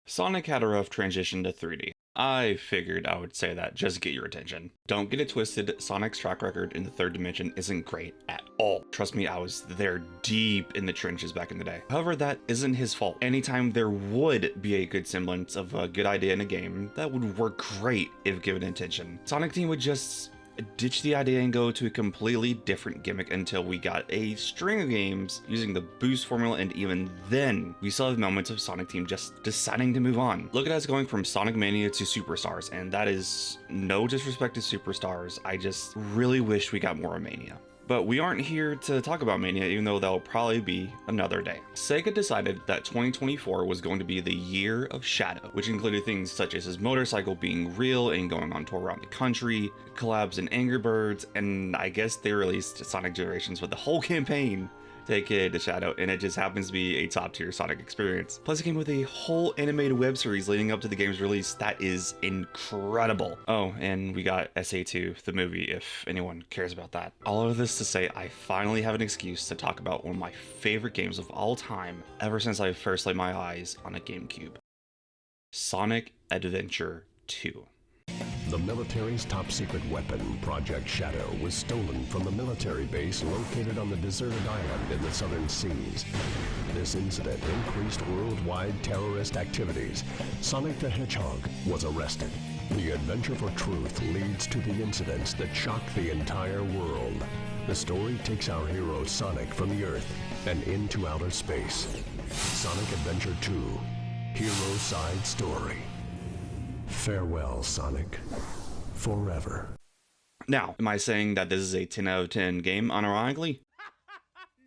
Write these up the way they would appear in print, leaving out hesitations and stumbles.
Sonic had a rough transition to 3D. I figured I would say that just to get your attention. Don't get it twisted, Sonic's track record in the third dimension isn't great at all. Trust me, I was there deep in the trenches back in the day. However, that isn't his fault. Anytime there would be a good semblance of a good idea in a game, that would work great if given attention. Sonic Team would just ditch the idea and go to a completely different gimmick until we got a string of games using the boost formula, and even then we still have moments of Sonic Team just deciding to move on. Look at us going from Sonic Mania to Superstars, and that is no disrespect to Superstars, I just really wish we got more of Mania. But we aren't here to talk about Mania, even though that'll probably be another day. Sega decided that 2024 was going to be the year of Shadow, which included things such as his motorcycle being real and going on tour around the country, collabs in Angry Birds, and I guess they released Sonic Generations with the whole campaign dedicated to Shadow, and it just happens to be a top tier Sonic experience. Plus it came with a whole animated web series leading up to the game's release that is incredible. Oh, and we got SA2, the movie, if anyone cares about that. All of this to say, I finally have an excuse to talk about one of my favorite games of all time ever since I first laid my eyes on a GameCube. Sonic Adventure 2. The military's top-secret weapon, Project Shadow, was stolen from the military base located on the deserted island in the southern seas. This incident increased worldwide terrorist activities. Sonic the Hedgehog was arrested. The adventure for truth leads to the incidents that shock the entire world. The story takes our hero Sonic from the Earth and into outer space. Sonic Adventure 2, Hero Side Story. Farewell, Sonic. Forever. Now, am I saying that this is a 10 out of 10 game unironically?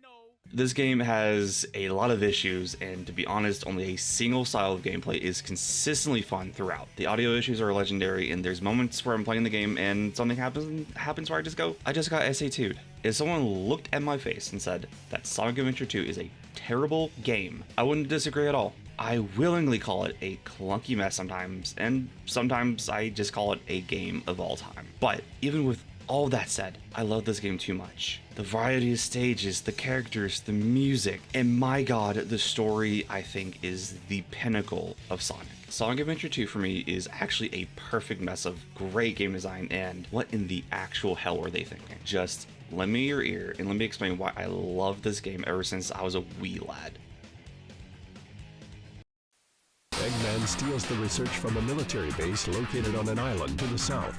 No. This game has a lot of issues, and to be honest, only a single style of gameplay is consistently fun throughout. The audio issues are legendary, and there's moments where I'm playing the game and something happens where I just got SA2'd. If someone looked at my face and said that Sonic Adventure 2 is a terrible game, I wouldn't disagree at all. I willingly call it a clunky mess sometimes, and sometimes I just call it a game of all time. But even with all that said, I love this game too much. The variety of stages, the characters, the music, and my god, the story I think is the pinnacle of Sonic. Sonic Adventure 2 for me is actually a perfect mess of great game design, and what in the actual hell were they thinking? Just lend me your ear and let me explain why I love this game ever since I was a wee lad. Eggman steals the research from a military base located on an island to the south.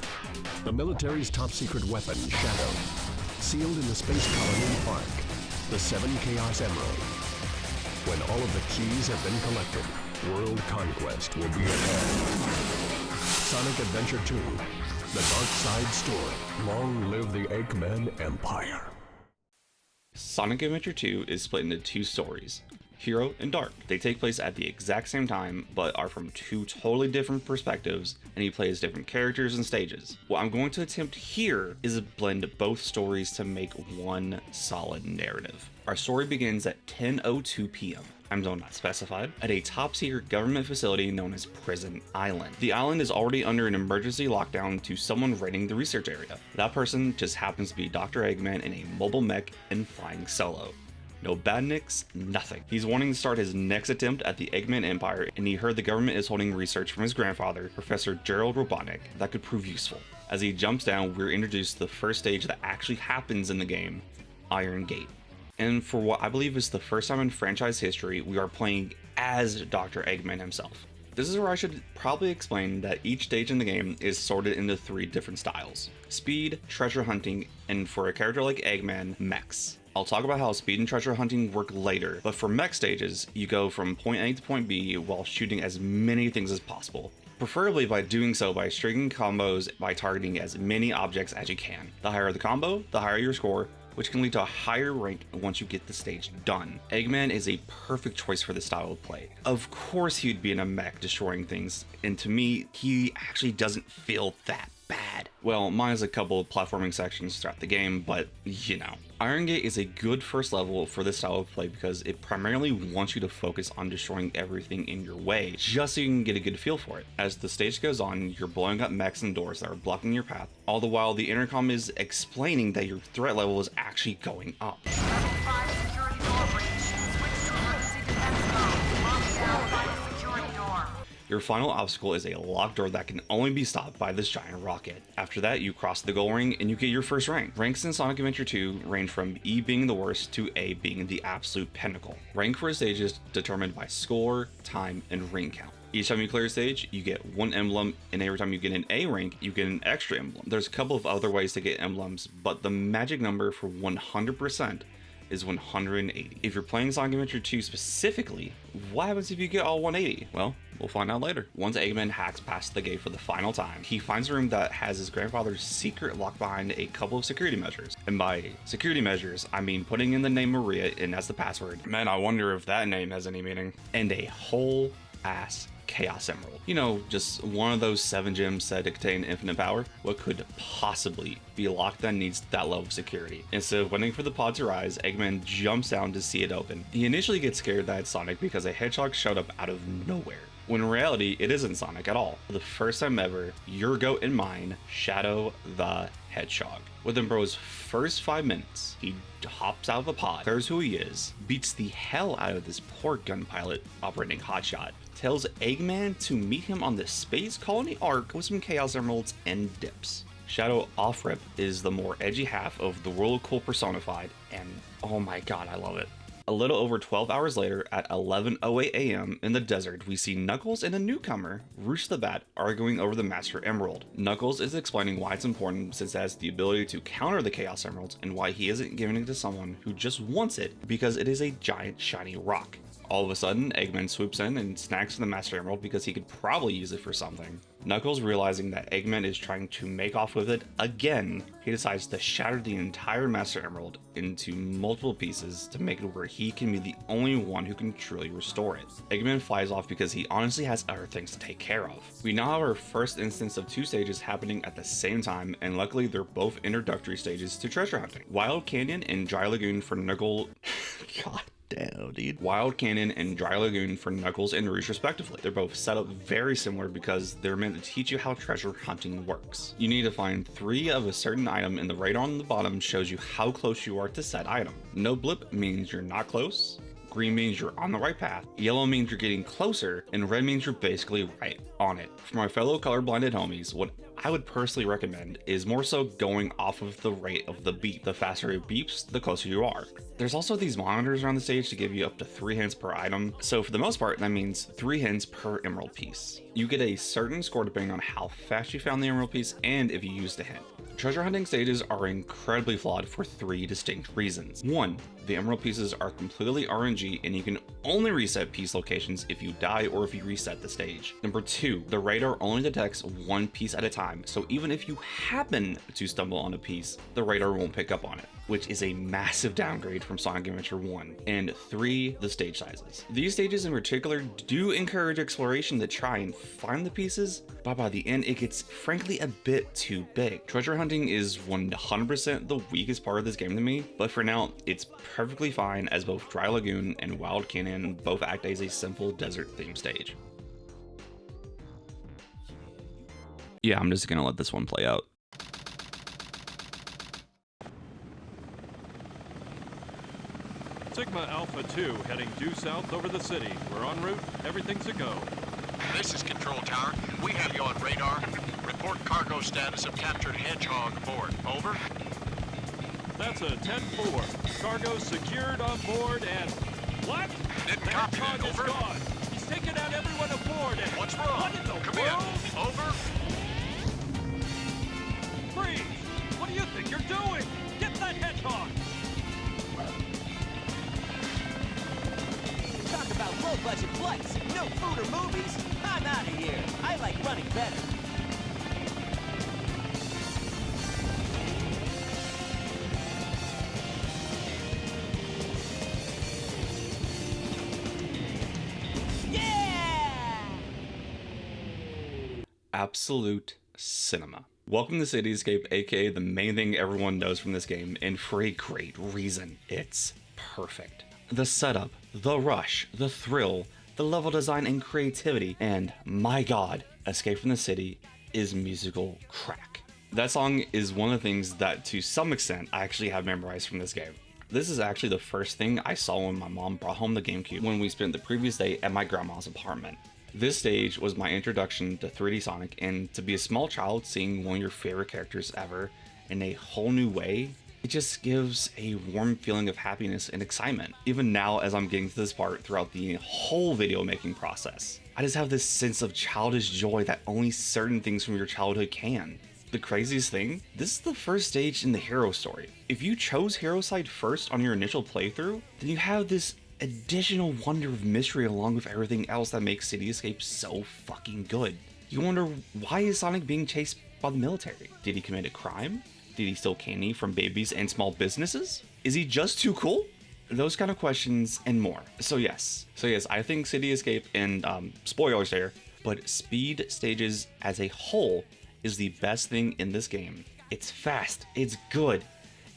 The military's top-secret weapon, Shadow, sealed in the space colony Park, the 7 Chaos Emerald. When all of the keys have been collected, world conquest will be ahead. Sonic Adventure 2, the Dark Side Story. Long live the Eggman Empire. Sonic Adventure 2 is split into two stories, Hero and Dark. They take place at the exact same time, but are from two totally different perspectives, and he plays different characters and stages. What I'm going to attempt here is to blend both stories to make one solid narrative. Our story begins at 10:02 p.m. time zone not specified, at a top-secret government facility known as Prison Island. The island is already under an emergency lockdown to someone raiding the research area. That person just happens to be Dr. Eggman in a mobile mech and flying solo. No badniks, nothing. He's wanting to start his next attempt at the Eggman Empire, and he heard the government is holding research from his grandfather, Professor Gerald Robotnik, that could prove useful. As he jumps down, we're introduced to the first stage that actually happens in the game, Iron Gate. And for what I believe is the first time in franchise history, we are playing as Dr. Eggman himself. This is where I should probably explain that each stage in the game is sorted into 3 different styles: speed, treasure hunting, and for a character like Eggman, mechs. I'll talk about how speed and treasure hunting work later, but for mech stages, you go from point A to point B while shooting as many things as possible. Preferably by doing so by stringing combos by targeting as many objects as you can. The higher the combo, the higher your score, which can lead to a higher rank once you get the stage done. Eggman is a perfect choice for this style of play. Of course he'd be in a mech destroying things, and to me, he actually doesn't feel that bad. Well, mine has a couple of platforming sections throughout the game, but you know. Iron Gate is a good first level for this style of play because it primarily wants you to focus on destroying everything in your way, just so you can get a good feel for it. As the stage goes on, you're blowing up mechs and doors that are blocking your path, all the while the intercom is explaining that your threat level is actually going up. Level 5 security door breach. Switch to emergency defense mode. Lock down by the security door. Your final obstacle is a locked door that can only be stopped by this giant rocket. After that, you cross the goal ring and you get your first rank. Ranks in Sonic Adventure 2 range from E being the worst to A being the absolute pinnacle. Rank for a stage is determined by score, time, and ring count. Each time you clear a stage, you get one emblem, and every time you get an A rank, you get an extra emblem. There's a couple of other ways to get emblems, but the magic number for 100% is 180. If you're playing Sonic Adventure 2 specifically, what happens if you get all 180? Well, we'll find out later. Once Eggman hacks past the gate for the final time, he finds a room that has his grandfather's secret locked behind a couple of security measures. And by security measures, I mean putting in the name Maria in as the password. Man, I wonder if that name has any meaning. And a whole ass Chaos Emerald. You know, just one of those 7 gems said to contain infinite power. What could possibly be locked that needs that level of security? Instead of waiting for the pod to rise, Eggman jumps down to see it open. He initially gets scared that it's Sonic because a hedgehog showed up out of nowhere, when in reality it isn't Sonic at all. For the first time ever, your goat and mine, Shadow the Hedgehog. Within bro's first 5 minutes, he hops out of the pod, declares who he is, beats the hell out of this poor gun pilot operating Hotshot, tells Eggman to meet him on the Space Colony Ark with some Chaos Emeralds and dips. Shadow Off-Rip is the more edgy half of the World of Cool personified, and oh my god, I love it. A little over 12 hours later, at 11:08 a.m. in the desert, we see Knuckles and a newcomer, Roosh the Bat, arguing over the Master Emerald. Knuckles is explaining why it's important since it has the ability to counter the Chaos Emeralds and why he isn't giving it to someone who just wants it because it is a giant shiny rock. All of a sudden, Eggman swoops in and snacks the Master Emerald because he could probably use it for something. Knuckles, realizing that Eggman is trying to make off with it again, he decides to shatter the entire Master Emerald into multiple pieces to make it where he can be the only one who can truly restore it. Eggman flies off because he honestly has other things to take care of. We now have our first instance of 2 stages happening at the same time, and luckily they're both introductory stages to treasure hunting. Wild Canyon and Dry Lagoon for Knuckles. God damn, dude. Wild Canyon and Dry Lagoon for Knuckles and Rouge respectively. They're both set up very similar because they're meant to teach you how treasure hunting works. You need to find 3 of a certain item, and the radar on the bottom shows you how close you are to said item. No blip means you're not close, green means you're on the right path, yellow means you're getting closer, and red means you're basically right on it. For my fellow colorblinded homies, what I would personally recommend is more so going off of the rate of the beep. The faster it beeps, the closer you are. There's also these monitors around the stage to give you up to 3 hints per item, so for the most part that means 3 hints per emerald piece. You get a certain score depending on how fast you found the emerald piece and if you used a hint. Treasure hunting stages are incredibly flawed for 3 distinct reasons. 1. The emerald pieces are completely RNG and you can only reset piece locations if you die or if you reset the stage. Number 2. The radar only detects 1 piece at a time, so even if you happen to stumble on a piece, the radar won't pick up on it, which is a massive downgrade from Sonic Adventure 1. And 3. The stage sizes. These stages in particular do encourage exploration to try and find the pieces, but by the end it gets frankly a bit too big. Treasure hunting is 100% the weakest part of this game to me, but for now it's perfectly fine as both Dry Lagoon and Wild Canyon both act as a simple desert theme stage. Yeah, I'm just gonna let this one play out. Sigma Alpha 2 heading due south over the city. We're en route. Everything's a go. This is Control Tower. We have you on radar. Report cargo status of captured Hedgehog aboard. Over. That's a 10-4. Cargo secured on board and... What? Didn't The copy that. Hedgehog is Over. gone. He's taken out everyone aboard and... What's wrong? What in the Come world? in. Over. Freeze! What do you think you're doing? Get that Hedgehog! Talk about low-budget flights, no food or movies. I'm out of here. I like running better. Yeah! Absolute cinema. Welcome to Cityscape, aka the main thing everyone knows from this game, and for a great reason. It's perfect. The setup, the rush, the thrill, the level design and creativity, and my god, Escape from the City is musical crack. That song is one of the things that to some extent I actually have memorized from this game. This is actually the first thing I saw when my mom brought home the GameCube when we spent the previous day at my grandma's apartment. This stage was my introduction to 3D Sonic, and to be a small child seeing one of your favorite characters ever in a whole new way, it just gives a warm feeling of happiness and excitement. Even now, as I'm getting to this part throughout the whole video making process, I just have this sense of childish joy that only certain things from your childhood can. The craziest thing, this is the first stage in the hero story. If you chose Hero Side first on your initial playthrough, then you have this additional wonder of mystery along with everything else that makes City Escape so fucking good. You wonder, why is Sonic being chased by the military? Did he commit a crime? Did he steal candy from babies and small businesses? Is he just too cool? Those kind of questions and more. So yes, I think City Escape, and spoilers there, but speed stages as a whole is the best thing in this game. It's fast, it's good,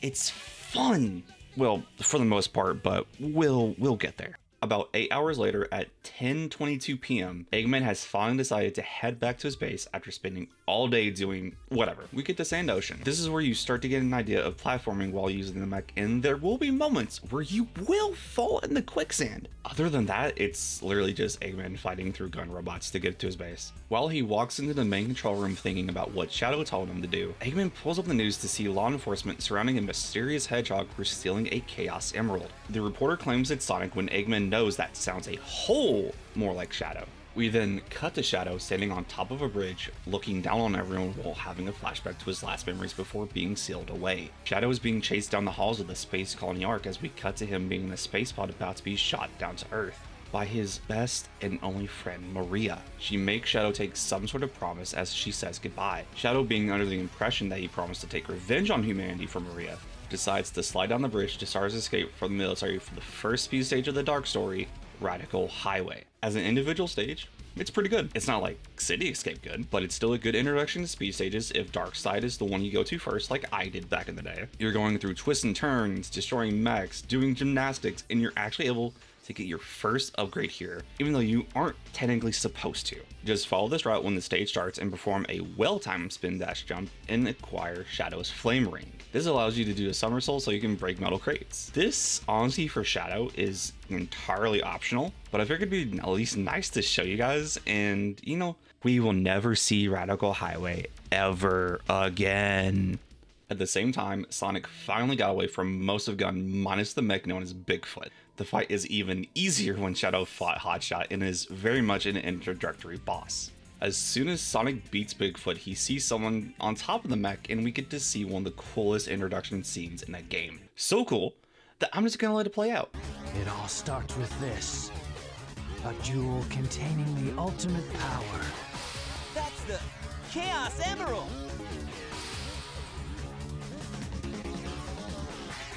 it's fun. Well, for the most part, but we'll get there. About 8 hours later at 10:22 p.m., Eggman has finally decided to head back to his base after spending all day doing whatever. We get to Sand Ocean. This is where you start to get an idea of platforming while using the mech, and there will be moments where you will fall in the quicksand. Other than that, it's literally just Eggman fighting through gun robots to get to his base. While he walks into the main control room thinking about what Shadow told him to do, Eggman pulls up the news to see law enforcement surrounding a mysterious hedgehog for stealing a Chaos Emerald. The reporter claims it's Sonic when Eggman knows that sounds a whole more like Shadow. We then cut to Shadow standing on top of a bridge, looking down on everyone while having a flashback to his last memories before being sealed away. Shadow is being chased down the halls of the Space Colony Ark as we cut to him being in a space pod about to be shot down to Earth by his best and only friend, Maria. She makes Shadow take some sort of promise as she says goodbye. Shadow, being under the impression that he promised to take revenge on humanity for Maria, decides to slide down the bridge to start his escape from the military for the first speed stage of the Dark story, Radical Highway. As an individual stage, it's pretty good. It's not like City Escape good, but it's still a good introduction to speed stages if Dark Side is the one you go to first, like I did back in the day. You're going through twists and turns, destroying mechs, doing gymnastics, and you're actually able to get your first upgrade here, even though you aren't technically supposed to. Just follow this route when the stage starts and perform a well-timed spin dash jump and acquire Shadow's Flame Ring. This allows you to do a somersault so you can break metal crates. This, honestly, for Shadow is entirely optional, but I figured it'd be at least nice to show you guys, and you know, we will never see Radical Highway ever again. At the same time, Sonic finally got away from most of Gun minus the mech known as Bigfoot. The fight is even easier when Shadow fought Hotshot and is very much an introductory boss. As soon as Sonic beats Bigfoot, he sees someone on top of the mech and we get to see one of the coolest introduction scenes in a game. So cool that I'm just gonna let it play out. It all starts with this. A jewel containing the ultimate power. That's the Chaos Emerald!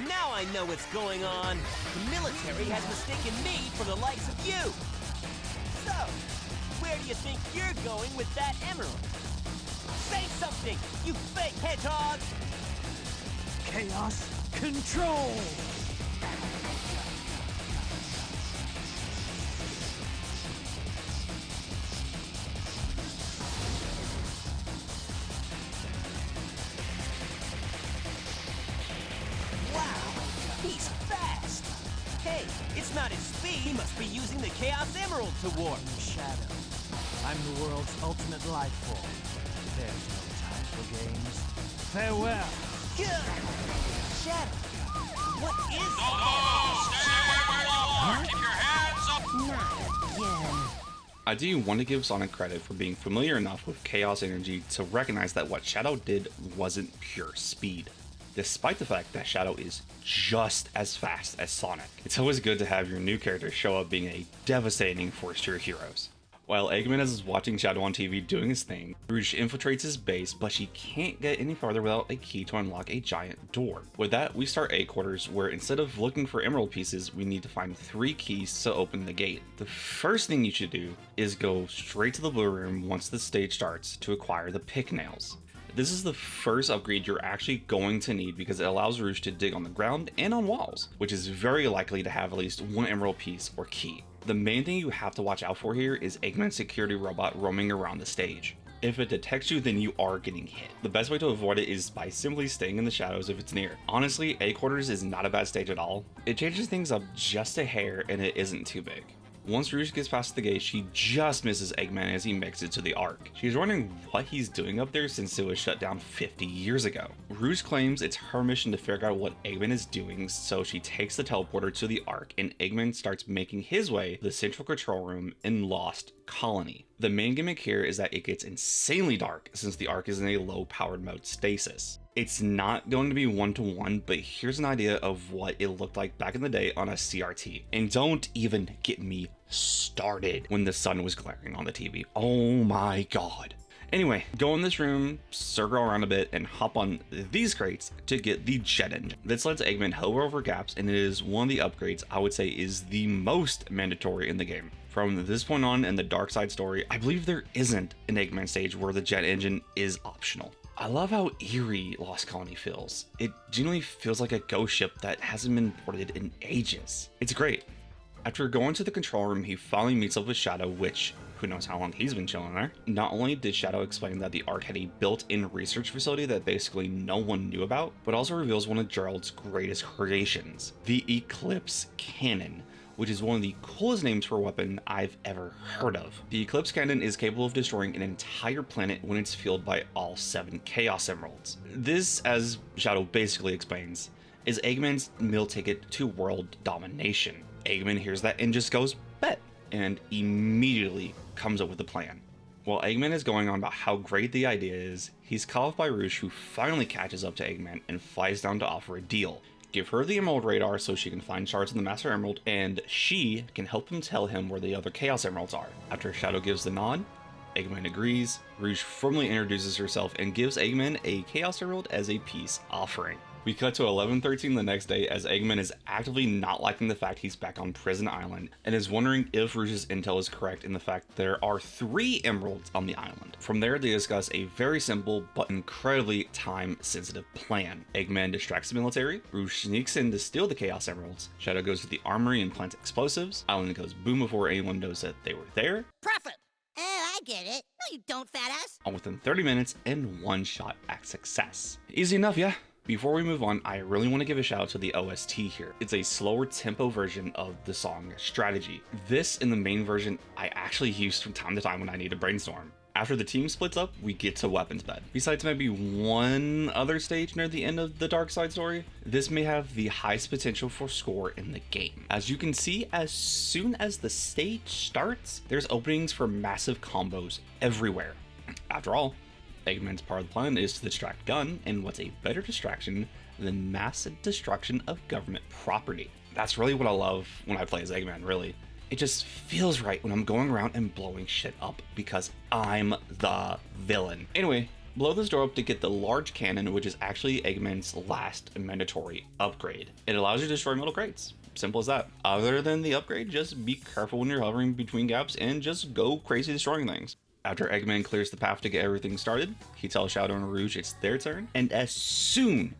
Now I know what's going on. The military has mistaken me for the likes of you. So, where do you think you're going with that emerald? Say something, you fake hedgehog! Chaos Control! He's fast! Hey, it's not his speed. He must be using the Chaos Emerald to warp. Shadow. I'm the world's ultimate life form. There's no time for games. Farewell. Shadow, what is Stay where you are! Keep your hands up! Not again. I do want to give Sonic credit for being familiar enough with Chaos Energy to recognize that what Shadow did wasn't pure speed, despite the fact that Shadow is just as fast as Sonic. It's always good to have your new character show up being a devastating force to your heroes. While Eggman is watching Shadow on TV doing his thing, Rouge infiltrates his base, but she can't get any farther without a key to unlock a giant door. With that, we start A quarters, where instead of looking for emerald pieces, we need to find 3 keys to open the gate. The first thing you should do is go straight to the blue room once the stage starts to acquire the pick nails. This is the first upgrade you're actually going to need because it allows Rouge to dig on the ground and on walls, which is very likely to have at least 1 emerald piece or key. The main thing you have to watch out for here is Eggman's security robot roaming around the stage. If it detects you, then you are getting hit. The best way to avoid it is by simply staying in the shadows if it's near. Honestly, A quarters is not a bad stage at all. It changes things up just a hair and it isn't too big. Once Rouge gets past the gate, she just misses Eggman as he makes it to the Ark. She's wondering what he's doing up there since it was shut down 50 years ago. Rouge claims it's her mission to figure out what Eggman is doing, so she takes the teleporter to the Ark and Eggman starts making his way to the central control room in Lost Colony. The main gimmick here is that it gets insanely dark since the Ark is in a low powered mode stasis. It's not going to be one-to-one, but here's an idea of what it looked like back in the day on a CRT. And don't even get me started when the sun was glaring on the TV. Oh my god. Anyway, go in this room, circle around a bit, and hop on these crates to get the jet engine. This lets Eggman hover over gaps, and it is one of the upgrades I would say is the most mandatory in the game. From this point on in the Dark Side story, I believe there isn't an Eggman stage where the jet engine is optional. I love how eerie Lost Colony feels. It genuinely feels like a ghost ship that hasn't been ported in ages. It's great. After going to the control room, he finally meets up with Shadow, which, who knows how long he's been chilling there. Not only did Shadow explain that the Ark had a built-in research facility that basically no one knew about, but also reveals one of Gerald's greatest creations, the Eclipse Cannon, which is one of the coolest names for a weapon I've ever heard of. The Eclipse Cannon is capable of destroying an entire planet when it's fueled by all 7 Chaos Emeralds. This, as Shadow basically explains, is Eggman's meal ticket to world domination. Eggman hears that and just goes, bet, and immediately comes up with a plan. While Eggman is going on about how great the idea is, he's caught off by Rouge, who finally catches up to Eggman and flies down to offer a deal. Give her the Emerald Radar so she can find shards in the Master Emerald, and she can help him tell him where the other Chaos Emeralds are. After Shadow gives the nod, Eggman agrees. Rouge formally introduces herself and gives Eggman a Chaos Emerald as a peace offering. We cut to 11:13 the next day as Eggman is actively not liking the fact he's back on Prison Island and is wondering if Rouge's intel is correct in the fact there are 3 emeralds on the island. From there, they discuss a very simple but incredibly time-sensitive plan. Eggman distracts the military, Rouge sneaks in to steal the Chaos Emeralds, Shadow goes to the armory and plants explosives, Island goes boom before anyone knows that they were there. Profit! Oh, I get it. No, you don't, fat ass. All within 30 minutes and one shot at success. Easy enough, yeah? Before we move on, I really want to give a shout out to the OST here. It's a slower tempo version of the song Strategy. This in the main version I actually use from time to time when I need to brainstorm. After the team splits up, we get to Weapons Bed. Besides maybe one other stage near the end of the Dark Side story, this may have the highest potential for score in the game. As you can see, as soon as the stage starts, there's openings for massive combos everywhere. After all, Eggman's part of the plan is to distract Gun, and what's a better distraction than massive destruction of government property? That's really what I love when I play as Eggman, really. It just feels right when I'm going around and blowing shit up because I'm the villain. Anyway, blow this door up to get the large cannon, which is actually Eggman's last mandatory upgrade. It allows you to destroy metal crates. Simple as that. Other than the upgrade, just be careful when you're hovering between gaps and just go crazy destroying things. After Eggman clears the path to get everything started, he tells Shadow and Rouge it's their turn, and as soon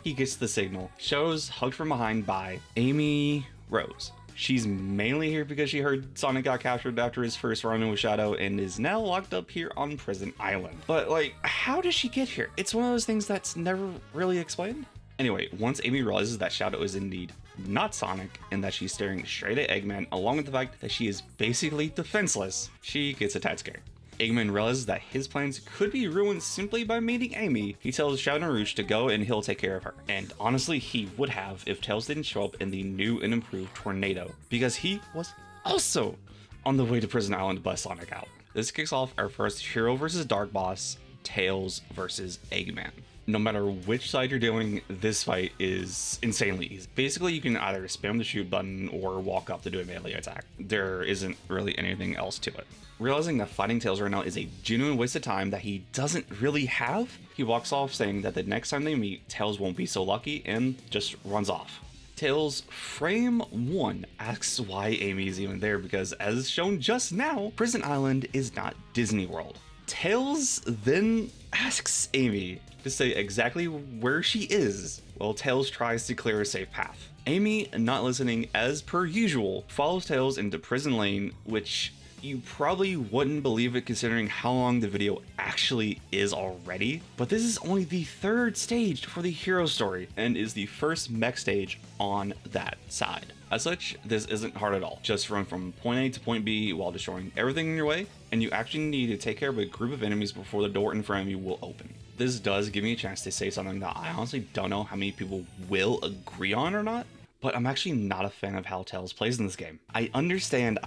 he gets the signal, Shadow's hugged from behind by Amy Rose. She's mainly here because she heard Sonic got captured after his first run-in with Shadow and is now locked up here on Prison Island. But like, how does she get here? It's one of those things that's never really explained. Anyway, once Amy realizes that Shadow is indeed not Sonic and that she's staring straight at Eggman, along with the fact that she is basically defenseless, she gets a tad scared. Eggman realizes that his plans could be ruined simply by meeting Amy. He tells Shadow and Rouge to go and he'll take care of her. And honestly, he would have if Tails didn't show up in the new and improved Tornado, because he was also on the way to Prison Island to bust Sonic out. This kicks off our first Hero vs. Dark boss, Tails vs. Eggman. No matter which side you're doing, this fight is insanely easy. Basically, you can either spam the shoot button or walk up to do a melee attack. There isn't really anything else to it. Realizing that fighting Tails right now is a genuine waste of time that he doesn't really have, he walks off saying that the next time they meet, Tails won't be so lucky and just runs off. Tails frame 1 asks why Amy is even there because, as shown just now, Prison Island is not Disney World. Tails then asks Amy to say exactly where she is, while Tails tries to clear a safe path. Amy, not listening as per usual, follows Tails into Prison Lane, which You probably wouldn't believe it considering how long the video actually is already, but this is only the 3rd stage for the hero story and is the first mech stage on that side. As such, this isn't hard at all. Just run from point A to point B while destroying everything in your way, and you actually need to take care of a group of enemies before the door in front of you will open. This does give me a chance to say something that I honestly don't know how many people will agree on or not, but I'm actually not a fan of how Tails plays in this game. I understand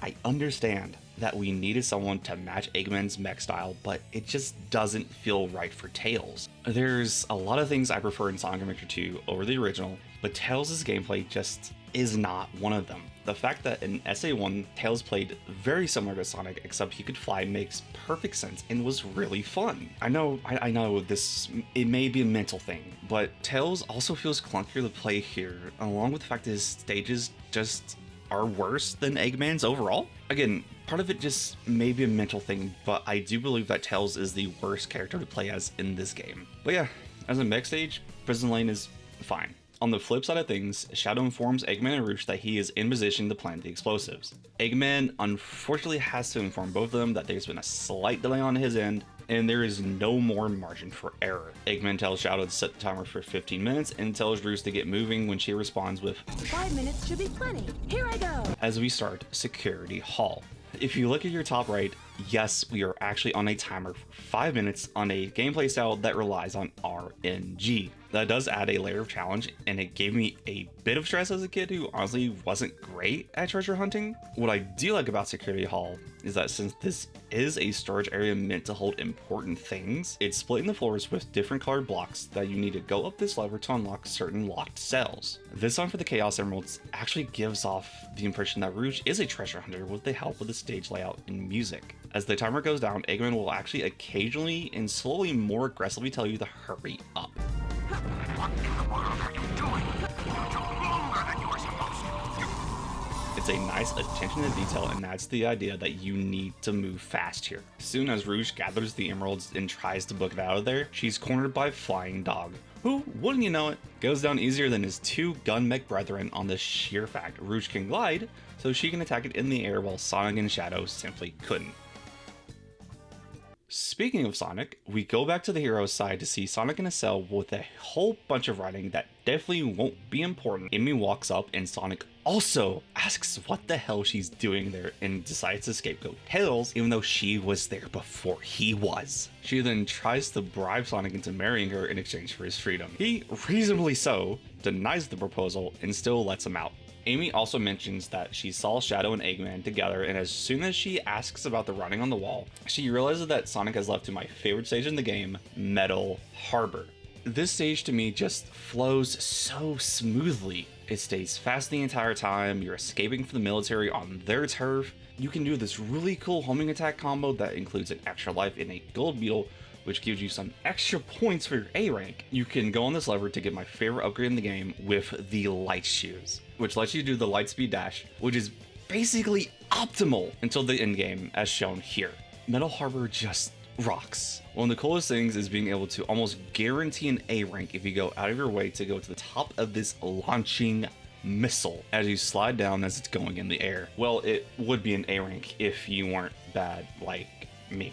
that we needed someone to match Eggman's mech style, but it just doesn't feel right for Tails. There's a lot of things I prefer in Sonic Adventure 2 over the original, but Tails' gameplay just is not one of them. The fact that in SA1, Tails played very similar to Sonic, except he could fly, makes perfect sense and was really fun. I know it may be a mental thing, but Tails also feels clunkier to play here, along with the fact that his stages just are worse than Eggman's overall. Again, part of it just may be a mental thing, but I do believe that Tails is the worst character to play as in this game. But yeah, as a mech stage, Prison Lane is fine. On the flip side of things, Shadow informs Eggman and Rouge that he is in position to plant the explosives. Eggman unfortunately has to inform both of them that there's been a slight delay on his end, and there is no more margin for error. Eggman tells Shadow to set the timer for 15 minutes and tells Rouge to get moving when she responds with 5 minutes should be plenty. Here I go. As we start Security Hall. If you look at your top right, yes, we are actually on a timer for 5 minutes on a gameplay style that relies on RNG. That does add a layer of challenge, and it gave me a bit of stress as a kid who honestly wasn't great at treasure hunting. What I do like about Security Hall is that since this is a storage area meant to hold important things, it's splitting the floors with different colored blocks that you need to go up this lever to unlock certain locked cells. This one for the Chaos Emeralds actually gives off the impression that Rouge is a treasure hunter with the help of the stage layout and music. As the timer goes down, Eggman will actually occasionally and slowly more aggressively tell you to hurry up. It's a nice attention to detail and adds to the idea that you need to move fast here. As soon as Rouge gathers the emeralds and tries to book it out of there, she's cornered by Flying Dog, who, wouldn't you know it, goes down easier than his 2 gun mech brethren on the sheer fact Rouge can glide, so she can attack it in the air while Sonic and Shadow simply couldn't. Speaking of Sonic, we go back to the hero's side to see Sonic in a cell with a whole bunch of writing that definitely won't be important. Amy walks up and Sonic also asks what the hell she's doing there and decides to scapegoat Tails even though she was there before he was. She then tries to bribe Sonic into marrying her in exchange for his freedom. He, reasonably so, denies the proposal and still lets him out. Amy also mentions that she saw Shadow and Eggman together, and as soon as she asks about the writing on the wall, she realizes that Sonic has left to my favorite stage in the game, Metal Harbor. This stage to me just flows so smoothly. It stays fast the entire time, you're escaping from the military on their turf. You can do this really cool homing attack combo that includes an extra life and a gold beetle, which gives you some extra points for your A rank. You can go on this lever to get my favorite upgrade in the game with the light shoes, which lets you do the light speed dash, which is basically optimal until the end game as shown here. Metal Harbor just rocks. One of the coolest things is being able to almost guarantee an A rank if you go out of your way to go to the top of this launching missile as you slide down as it's going in the air. Well, it would be an A rank if you weren't bad like me.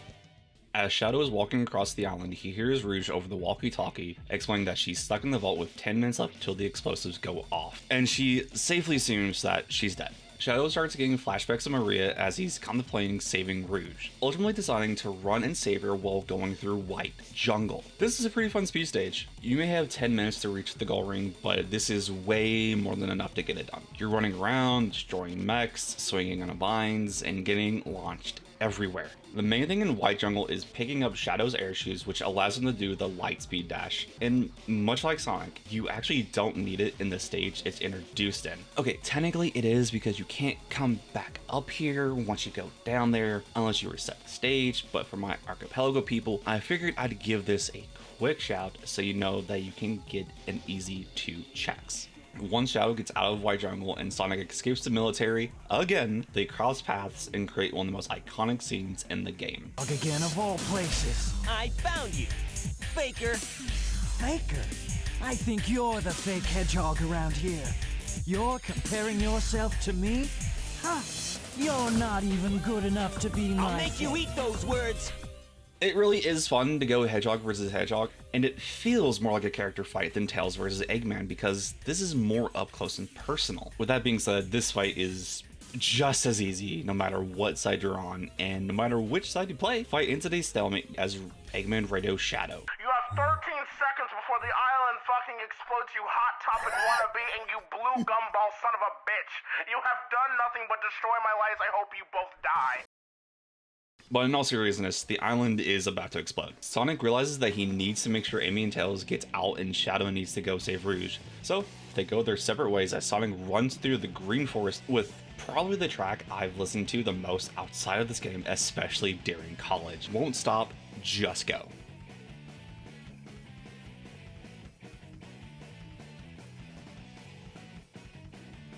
As Shadow is walking across the island, he hears Rouge over the walkie-talkie explaining that she's stuck in the vault with 10 minutes left until the explosives go off, and she safely assumes that she's dead. Shadow starts getting flashbacks of Maria as he's contemplating saving Rouge, ultimately deciding to run and save her while going through White Jungle. This is a pretty fun speed stage. You may have 10 minutes to reach the goal ring, but this is way more than enough to get it done. You're running around, destroying mechs, swinging on vines, and getting launched everywhere. The main thing in White Jungle is picking up Shadow's air shoes, which allows him to do the light speed dash. And much like Sonic, you actually don't need it in the stage it's introduced in. Okay, technically it is because you can't come back up here once you go down there unless you reset the stage, but for my archipelago people, I figured I'd give this a quick shout so you know that you can get an easy 2 checks. Once Shadow gets out of White Jungle and Sonic escapes the military, again, they cross paths and create one of the most iconic scenes in the game. Again of all places. I found you, Faker. Faker? I think you're the fake hedgehog around here. You're comparing yourself to me? Huh. You're not even good enough to be my I'll make you eat those words. It really is fun to go Hedgehog versus Hedgehog, and it feels more like a character fight than Tails versus Eggman because this is more up close and personal. With that being said, this fight is just as easy no matter what side you're on, and no matter which side you play, fight into today's stalemate as Eggman Radio Shadow. You have 13 seconds before the island fucking explodes, you hot topic wannabe, and you blue gumball son of a bitch. You have done nothing but destroy my life. I hope you both die. But in all seriousness, the island is about to explode. Sonic realizes that he needs to make sure Amy and Tails gets out and Shadow needs to go save Rouge. So they go their separate ways as Sonic runs through the green forest with probably the track I've listened to the most outside of this game, especially during college. Won't stop, just go.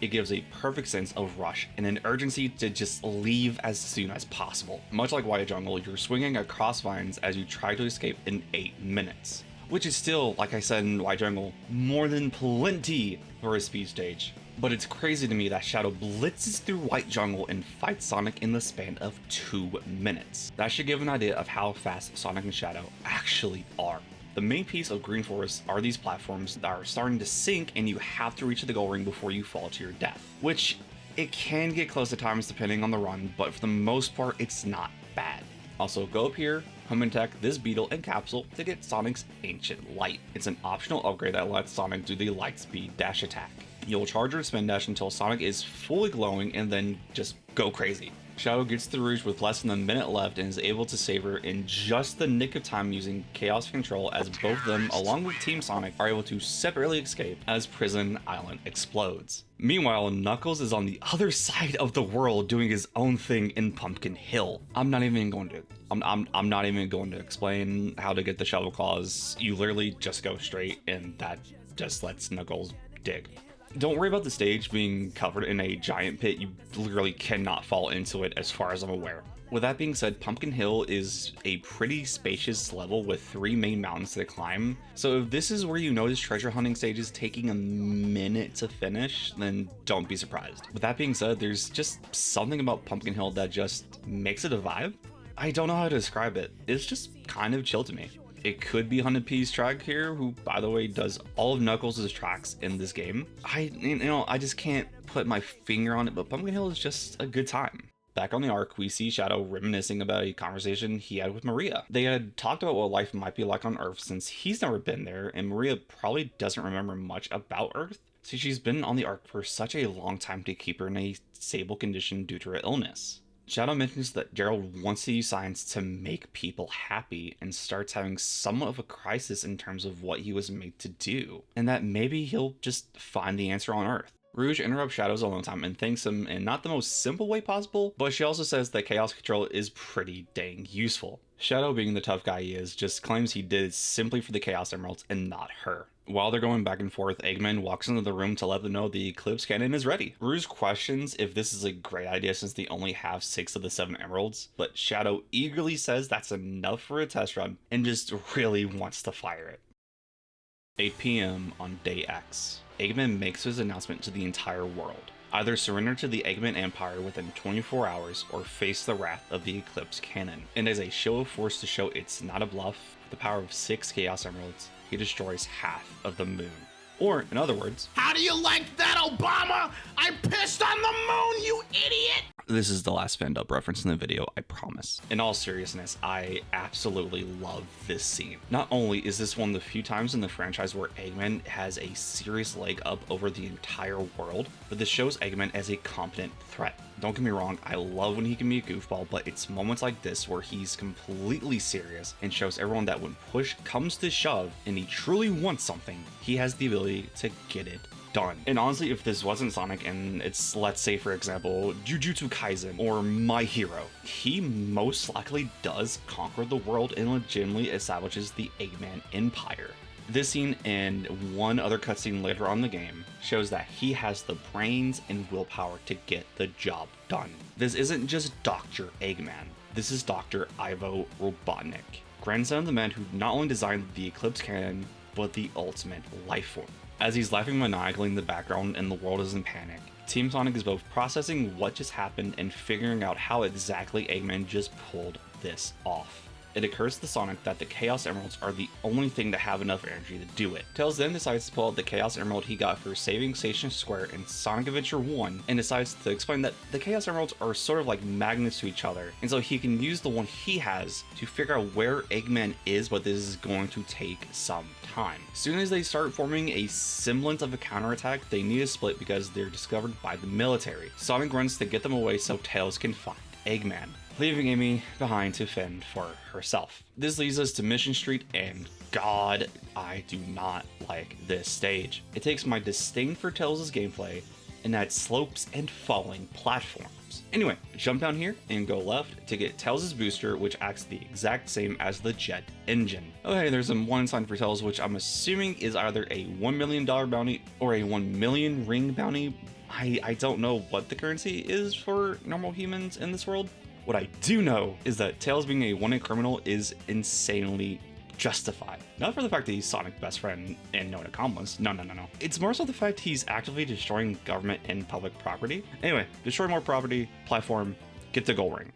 It gives a perfect sense of rush and an urgency to just leave as soon as possible. Much like White Jungle, you're swinging across vines as you try to escape in 8 minutes. Which is still, like I said in White Jungle, more than plenty for a speed stage. But it's crazy to me that Shadow blitzes through White Jungle and fights Sonic in the span of 2 minutes. That should give an idea of how fast Sonic and Shadow actually are. The main piece of Green Forest are these platforms that are starting to sink and you have to reach the goal ring before you fall to your death. Which, it can get close at times depending on the run, but for the most part it's not bad. Also, go up here, home and tech this beetle and capsule to get Sonic's Ancient Light. It's an optional upgrade that lets Sonic do the light speed dash attack. You'll charge your spin dash until Sonic is fully glowing and then just go crazy. Shadow gets to Rouge with less than a minute left and is able to save her in just the nick of time using Chaos Control as both of them, along with Team Sonic, are able to separately escape as Prison Island explodes. Meanwhile, Knuckles is on the other side of the world doing his own thing in Pumpkin Hill. I'm not even going to explain how to get the shovel claws. You literally just go straight and that just lets Knuckles dig. Don't worry about the stage being covered in a giant pit. You literally cannot fall into it as far as I'm aware. With that being said, Pumpkin Hill is a pretty spacious level with 3 main mountains to climb. So if this is where you notice treasure hunting stages taking a minute to finish, then don't be surprised. With that being said, there's just something about Pumpkin Hill that just makes it a vibe. I don't know how to describe it. It's just kind of chill to me. It could be 100p's track here, who by the way does all of Knuckles' tracks in this game. I just can't put my finger on it, but Pumpkin Hill is just a good time. Back on the arc, we see Shadow reminiscing about a conversation he had with Maria. They had talked about what life might be like on Earth since he's never been there, and Maria probably doesn't remember much about Earth, since she's been on the arc for such a long time to keep her in a stable condition due to her illness. Shadow mentions that Gerald wants to use science to make people happy and starts having somewhat of a crisis in terms of what he was made to do, and that maybe he'll just find the answer on Earth. Rouge interrupts Shadow's alone time and thanks him in not the most simple way possible, but she also says that Chaos Control is pretty dang useful. Shadow, being the tough guy he is, just claims he did it simply for the Chaos Emeralds and not her. While they're going back and forth, Eggman walks into the room to let them know the Eclipse Cannon is ready. Rouge questions if this is a great idea since they only have 6 of the 7 emeralds, but Shadow eagerly says that's enough for a test run and just really wants to fire it. 8 PM on day X. Eggman makes his announcement to the entire world. Either surrender to the Eggman Empire within 24 hours or face the wrath of the Eclipse Cannon. And as a show of force to show it's not a bluff, with the power of 6 Chaos Emeralds, he destroys half of the moon. Or, in other words, how do you like that, Obama? I pissed on the moon, you idiot! This is the last fan dub reference in the video, I promise. In all seriousness, I absolutely love this scene. Not only is this one of the few times in the franchise where Eggman has a serious leg up over the entire world, but this shows Eggman as a competent threat. Don't get me wrong, I love when he can be a goofball, but it's moments like this where he's completely serious and shows everyone that when push comes to shove and he truly wants something, he has the ability to get it done. And honestly, if this wasn't Sonic and it's, let's say for example, Jujutsu Kaisen or My Hero, he most likely does conquer the world and legitimately establishes the Eggman Empire. This scene and one other cutscene later on in the game shows that he has the brains and willpower to get the job done. This isn't just Dr. Eggman, this is Dr. Ivo Robotnik, grandson of the man who not only designed the Eclipse Cannon, but the ultimate life form. As he's laughing maniacally in the background and the world is in panic, Team Sonic is both processing what just happened and figuring out how exactly Eggman just pulled this off. It occurs to Sonic that the Chaos Emeralds are the only thing to have enough energy to do it. Tails then decides to pull out the Chaos Emerald he got for saving Station Square in Sonic Adventure 1 and decides to explain that the Chaos Emeralds are sort of like magnets to each other, and so he can use the one he has to figure out where Eggman is, but this is going to take some time. As soon as they start forming a semblance of a counterattack, they need to split because they're discovered by the military. Sonic runs to get them away so Tails can find Eggman, leaving Amy behind to fend for herself. This leads us to Mission Street, and God, I do not like this stage. It takes my disdain for Tails' gameplay and adds slopes and falling platforms. Anyway, jump down here and go left to get Tails' booster, which acts the exact same as the jet engine. Okay, there's a one sign for Tails, which I'm assuming is either a $1 million bounty or a 1 million ring bounty. I don't know what the currency is for normal humans in this world. What I do know is that Tails being a wanted criminal is insanely justified. Not for the fact that he's Sonic's best friend and known accomplice. No. It's more so the fact he's actively destroying government and public property. Anyway, destroy more property, platform, get the gold ring.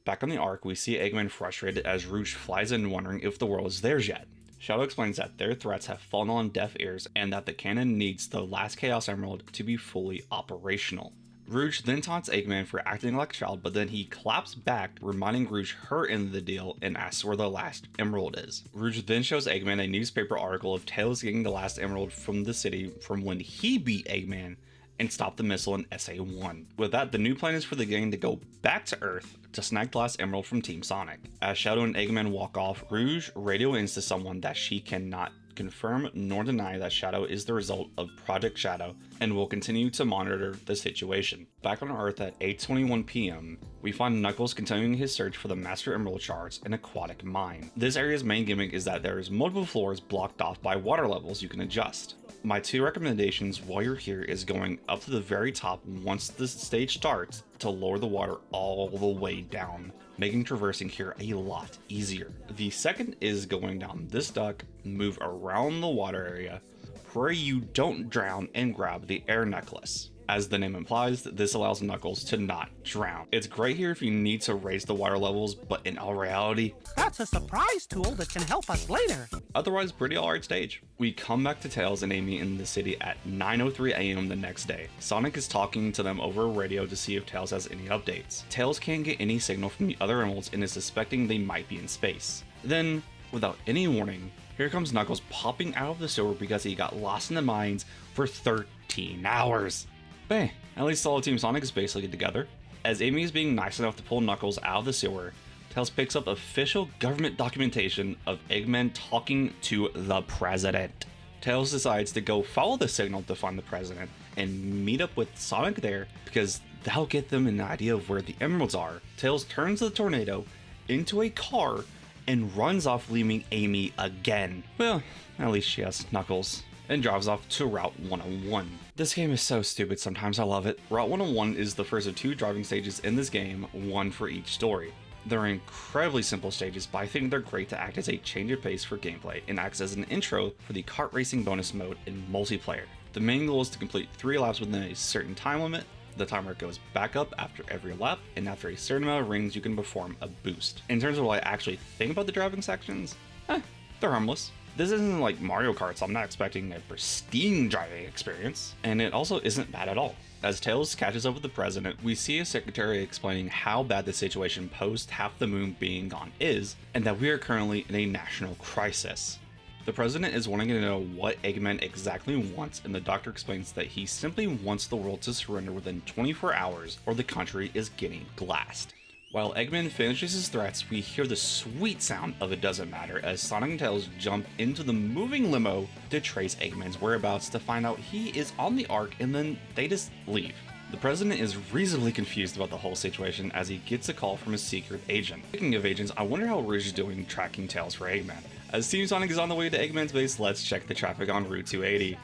Back on the Ark, we see Eggman frustrated as Rouge flies in wondering if the world is theirs yet. Shadow explains that their threats have fallen on deaf ears and that the cannon needs the last Chaos Emerald to be fully operational. Rouge then taunts Eggman for acting like a child, but then he claps back, reminding Rouge her end of the deal and asks where the last emerald is. Rouge then shows Eggman a newspaper article of Tails getting the last emerald from the city from when he beat Eggman and stopped the missile in SA1. With that, the new plan is for the gang to go back to Earth to snag the last emerald from Team Sonic. As Shadow and Eggman walk off, Rouge radio ins to someone that she cannot confirm nor deny that Shadow is the result of Project Shadow and will continue to monitor the situation. Back on Earth at 8:21 p.m., we find Knuckles continuing his search for the Master Emerald shards in Aquatic Mine. This area's main gimmick is that there is multiple floors blocked off by water levels you can adjust. My two recommendations while you're here is going up to the very top once the stage starts to lower the water all the way down, making traversing here a lot easier. The second is going down this duct, move around the water area, pray you don't drown, and grab the air necklace. As the name implies, this allows Knuckles to not drown. It's great here if you need to raise the water levels, but in all reality, that's a surprise tool that can help us later. Otherwise, pretty alright stage. We come back to Tails and Amy in the city at 9:03 a.m. the next day. Sonic is talking to them over a radio to see if Tails has any updates. Tails can't get any signal from the other emeralds and is suspecting they might be in space. Then, without any warning, here comes Knuckles popping out of the sewer because he got lost in the mines for 13 hours. But hey, at least all of Team Sonic is basically together. As Amy is being nice enough to pull Knuckles out of the sewer, Tails picks up official government documentation of Eggman talking to the president. Tails decides to go follow the signal to find the president and meet up with Sonic there because that'll get them an idea of where the emeralds are. Tails turns the tornado into a car and runs off, leaving Amy again. Well, at least she has Knuckles. And drives off to Route 101. This game is so stupid sometimes, I love it. Route 101 is the first of 2 driving stages in this game, one for each story. They're incredibly simple stages, but I think they're great to act as a change of pace for gameplay and acts as an intro for the kart racing bonus mode in multiplayer. The main goal is to complete 3 laps within a certain time limit. The timer goes back up after every lap, and after a certain amount of rings you can perform a boost. In terms of what I actually think about the driving sections, they're harmless. This isn't like Mario Kart, so I'm not expecting a pristine driving experience, and it also isn't bad at all. As Tails catches up with the president, we see a secretary explaining how bad the situation post half the moon being gone is, and that we are currently in a national crisis. The president is wanting to know what Eggman exactly wants, and the doctor explains that he simply wants the world to surrender within 24 hours or the country is getting glassed. While Eggman finishes his threats, we hear the sweet sound of It Doesn't Matter as Sonic and Tails jump into the moving limo to trace Eggman's whereabouts to find out he is on the Ark, and then they just leave. The president is reasonably confused about the whole situation as he gets a call from a secret agent. Speaking of agents, I wonder how Rouge is doing tracking Tails for Eggman. As Team Sonic is on the way to Eggman's base, let's check the traffic on Route 280.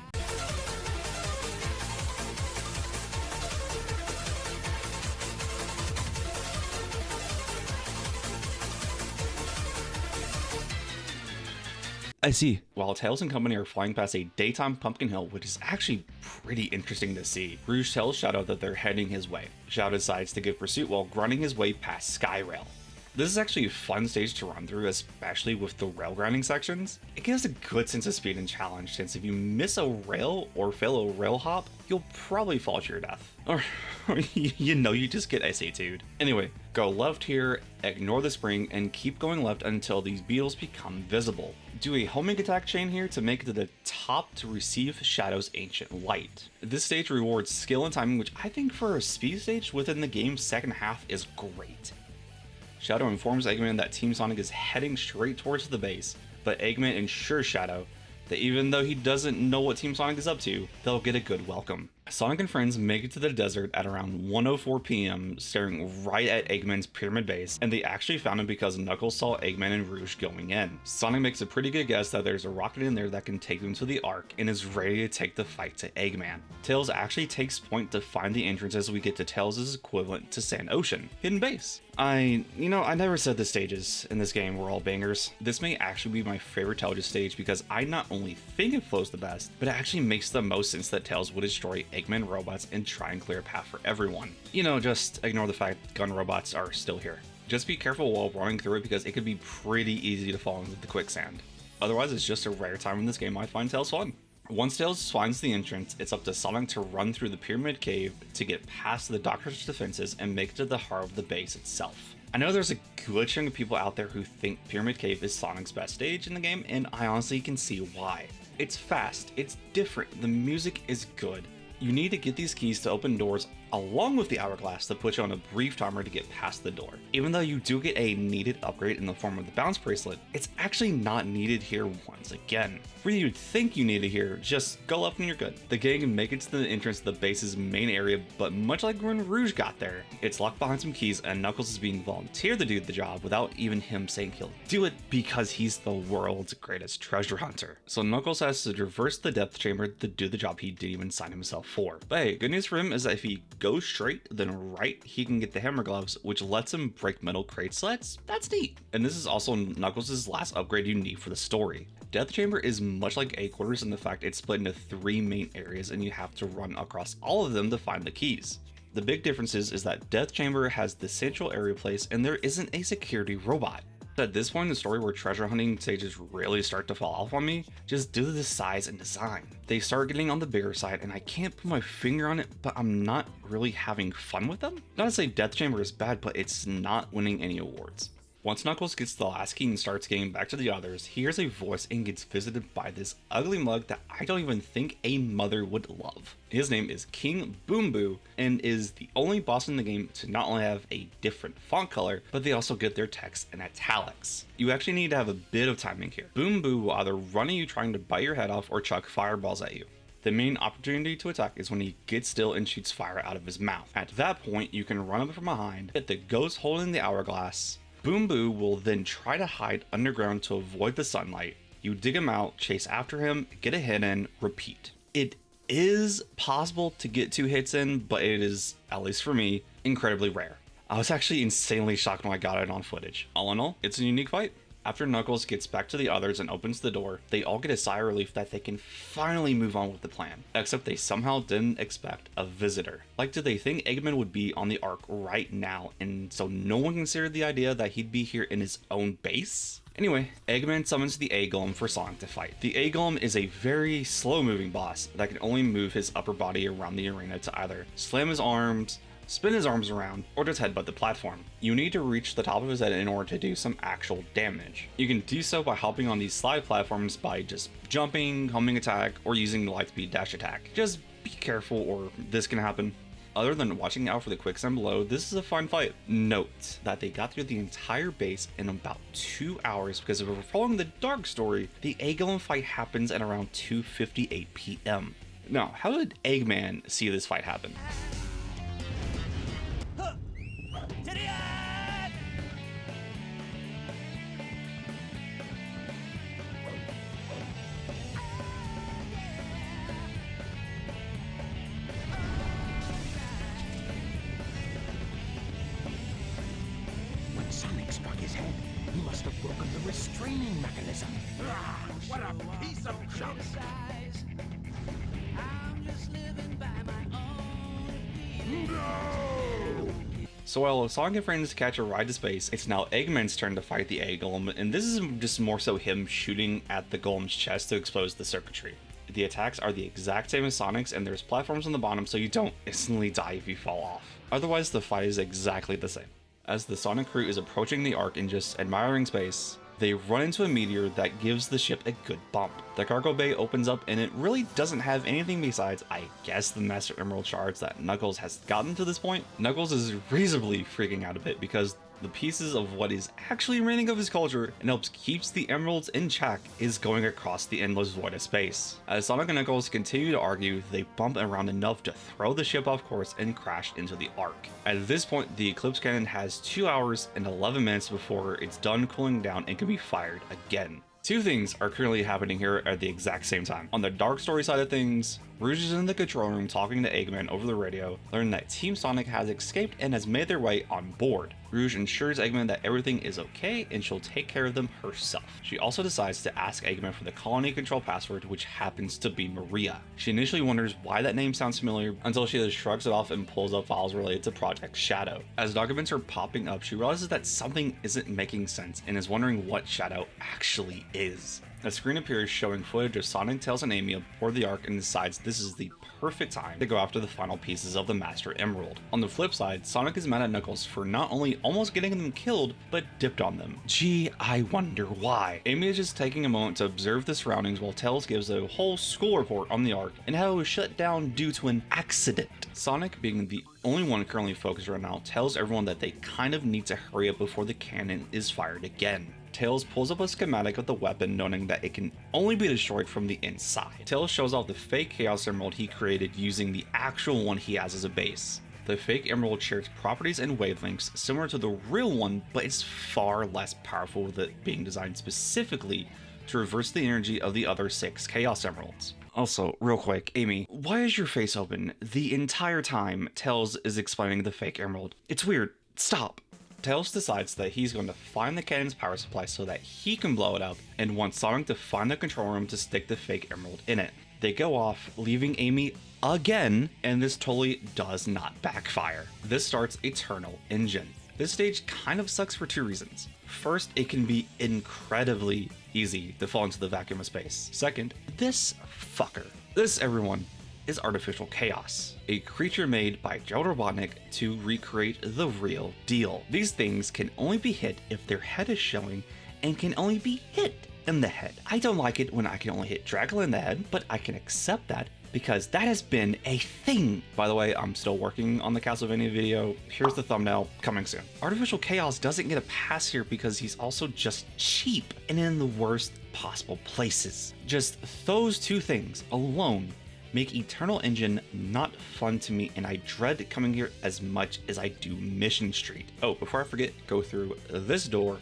I see. While Tails and company are flying past a daytime Pumpkin Hill, which is actually pretty interesting to see, Rouge tells Shadow that they're heading his way. Shadow decides to give pursuit while grinding his way past Skyrail. This is actually a fun stage to run through, especially with the rail grinding sections. It gives a good sense of speed and challenge, since if you miss a rail or fail a rail hop, you'll probably fall to your death. Or you know, you just get SAT'd. Anyway, go left here, ignore the spring, and keep going left until these beetles become visible. Do a homing attack chain here to make it to the top to receive Shadow's ancient light. This stage rewards skill and timing, which I think for a speed stage within the game's second half is great. Shadow informs Eggman that Team Sonic is heading straight towards the base, but Eggman ensures Shadow that even though he doesn't know what Team Sonic is up to, they'll get a good welcome. Sonic and friends make it to the desert at around 1:04 p.m, staring right at Eggman's pyramid base, and they actually found him because Knuckles saw Eggman and Rouge going in. Sonic makes a pretty good guess that there's a rocket in there that can take them to the Ark and is ready to take the fight to Eggman. Tails actually takes point to find the entrance as we get to Tails' equivalent to Sand Ocean, Hidden Base. I never said the stages in this game were all bangers. This may actually be my favorite Tails stage because I not only think it flows the best, but it actually makes the most sense that Tails would destroy Eggman robots and try and clear a path for everyone. Just ignore the fact gun robots are still here. Just be careful while running through it because it could be pretty easy to fall into the quicksand. Otherwise, it's just a rare time in this game I find Tails fun. Once Tails finds the entrance, it's up to Sonic to run through the Pyramid Cave to get past the Doctor's defenses and make it to the heart of the base itself. I know there's a good chunk of people out there who think Pyramid Cave is Sonic's best stage in the game, and I honestly can see why. It's fast, it's different, the music is good. You need to get these keys to open doors along with the hourglass to put you on a brief timer to get past the door. Even though you do get a needed upgrade in the form of the bounce bracelet, it's actually not needed here once again. Where you'd think you need it here, just go left and you're good. The gang make it to the entrance to the base's main area, but much like when Rouge got there, it's locked behind some keys and Knuckles is being volunteered to do the job without even him saying he'll do it because he's the world's greatest treasure hunter. So Knuckles has to traverse the depth chamber to do the job he didn't even sign himself for. But hey, good news for him is that if he goes straight, then right, he can get the hammer gloves, which lets him break metal crates, so that's neat. And this is also Knuckles' last upgrade you need for the story. Death Chamber is much like A Quarters in the fact it's split into 3 main areas and you have to run across all of them to find the keys. The big difference is that Death Chamber has the central area place and there isn't a security robot. At this point in the story where treasure hunting stages really start to fall off on me, just due to the size and design. They start getting on the bigger side and I can't put my finger on it, but I'm not really having fun with them. Not to say Death Chamber is bad, but it's not winning any awards. Once Knuckles gets the last key and starts getting back to the others, he hears a voice and gets visited by this ugly mug that I don't even think a mother would love. His name is King Boom Boo and is the only boss in the game to not only have a different font color, but they also get their text in italics. You actually need to have a bit of timing here. Boom Boo will either run at you trying to bite your head off or chuck fireballs at you. The main opportunity to attack is when he gets still and shoots fire out of his mouth. At that point, you can run up from behind, hit the ghost holding the hourglass. Boom Boo will then try to hide underground to avoid the sunlight. You dig him out, chase after him, get a hit in, repeat. It is possible to get 2 hits in, but it is, at least for me, incredibly rare. I was actually insanely shocked when I got it on footage. All in all, it's a unique fight. After Knuckles gets back to the others and opens the door, they all get a sigh of relief that they can finally move on with the plan. Except they somehow didn't expect a visitor. Like, did they think Eggman would be on the Ark right now, and so no one considered the idea that he'd be here in his own base? Anyway, Eggman summons the A-Golem for Sonic to fight. The A-Golem is a very slow-moving boss that can only move his upper body around the arena to either slam his arms, spin his arms around, or just headbutt the platform. You need to reach the top of his head in order to do some actual damage. You can do so by hopping on these slide platforms by just jumping, homing attack, or using the lightspeed dash attack. Just be careful or this can happen. Other than watching out for the quicksand below, this is a fun fight. Note that they got through the entire base in about 2 hours because if we're following the Dark story, the A-Golem fight happens at around 2:58 p.m. Now, how did Eggman see this fight happen? When Sonic struck his head, He must have broken the restraining mechanism. What a piece of junk! So while Sonic and friends catch a ride to space, it's now Eggman's turn to fight the egg golem, and this is just more so him shooting at the golem's chest to expose the circuitry. The attacks are the exact same as Sonic's, and there's platforms on the bottom so you don't instantly die if you fall off. Otherwise, the fight is exactly the same. As the Sonic crew is approaching the Ark and just admiring space, they run into a meteor that gives the ship a good bump. The cargo bay opens up and it really doesn't have anything besides, I guess, the Master Emerald shards that Knuckles has gotten to this point. Knuckles is reasonably freaking out a bit because the pieces of what is actually remaining of his culture and helps keeps the emeralds in check is going across the endless void of space. As Sonic and Knuckles continue to argue, they bump around enough to throw the ship off course and crash into the Ark. At this point, the Eclipse Cannon has 2 hours and 11 minutes before it's done cooling down and can be fired again. Two things are currently happening here at the exact same time. On the Dark Story side of things, Rouge is in the control room talking to Eggman over the radio, learning that Team Sonic has escaped and has made their way on board. Rouge ensures Eggman that everything is okay and she'll take care of them herself. She also decides to ask Eggman for the colony control password, which happens to be Maria. She initially wonders why that name sounds familiar until she just shrugs it off and pulls up files related to Project Shadow. As documents are popping up, she realizes that something isn't making sense and is wondering what Shadow actually is. A screen appears showing footage of Sonic, Tails, and Amy aboard the Ark and decides this is the perfect time to go after the final pieces of the Master Emerald. On the flip side, Sonic is mad at Knuckles for not only almost getting them killed, but dipped on them. Gee, I wonder why. Amy is just taking a moment to observe the surroundings while Tails gives a whole school report on the Ark and how it was shut down due to an accident. Sonic, being the only one currently focused right now, tells everyone that they kind of need to hurry up before the cannon is fired again. Tails pulls up a schematic of the weapon, noting that it can only be destroyed from the inside. Tails shows off the fake Chaos Emerald he created using the actual one he has as a base. The fake emerald shares properties and wavelengths similar to the real one, but it's far less powerful, with it being designed specifically to reverse the energy of the other 6 Chaos Emeralds. Also, real quick, Amy, why is your face open the entire time Tails is explaining the fake emerald? It's weird. Stop. Tails decides that he's going to find the cannon's power supply so that he can blow it up, and wants Sonic to find the control room to stick the fake emerald in it. They go off, leaving Amy again, and this totally does not backfire. This starts Eternal Engine. This stage kind of sucks for 2 reasons. First, it can be incredibly easy to fall into the vacuum of space. Second, this fucker. This, everyone, is Artificial Chaos, a creature made by Gerald Robotnik to recreate the real deal. These things can only be hit if their head is showing and can only be hit in the head. I don't like it when I can only hit Dracula in the head, but I can accept that because that has been a thing. By the way, I'm still working on the Castlevania video. Here's the thumbnail, coming soon. Artificial Chaos doesn't get a pass here because he's also just cheap and in the worst possible places. Just those 2 things alone make Eternal Engine not fun to me, and I dread coming here as much as I do Mission Street. Oh, before I forget, go through this door,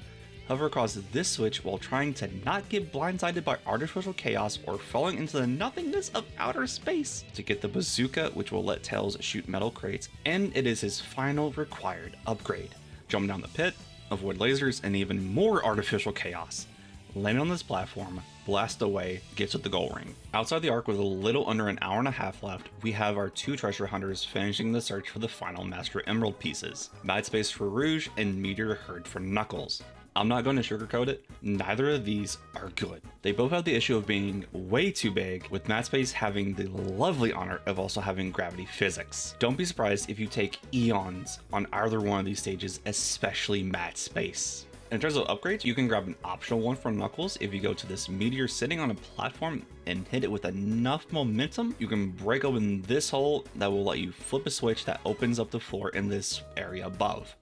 hover across this switch while trying to not get blindsided by Artificial Chaos or falling into the nothingness of outer space to get the bazooka, which will let Tails shoot metal crates, and it is his final required upgrade. Jump down the pit, avoid lasers, and even more Artificial Chaos. Land on this platform, blast away, get to the goal ring. Outside the Ark with a little under an hour and a half left, we have our 2 treasure hunters finishing the search for the final Master Emerald pieces. Mad Space for Rouge and Meteor Herd for Knuckles. I'm not going to sugarcoat it, neither of these are good. They both have the issue of being way too big, with Mad Space having the lovely honor of also having gravity physics. Don't be surprised if you take eons on either one of these stages, especially Mad Space. In terms of upgrades, you can grab an optional one from Knuckles. If you go to this meteor sitting on a platform and hit it with enough momentum, you can break open this hole that will let you flip a switch that opens up the floor in this area above.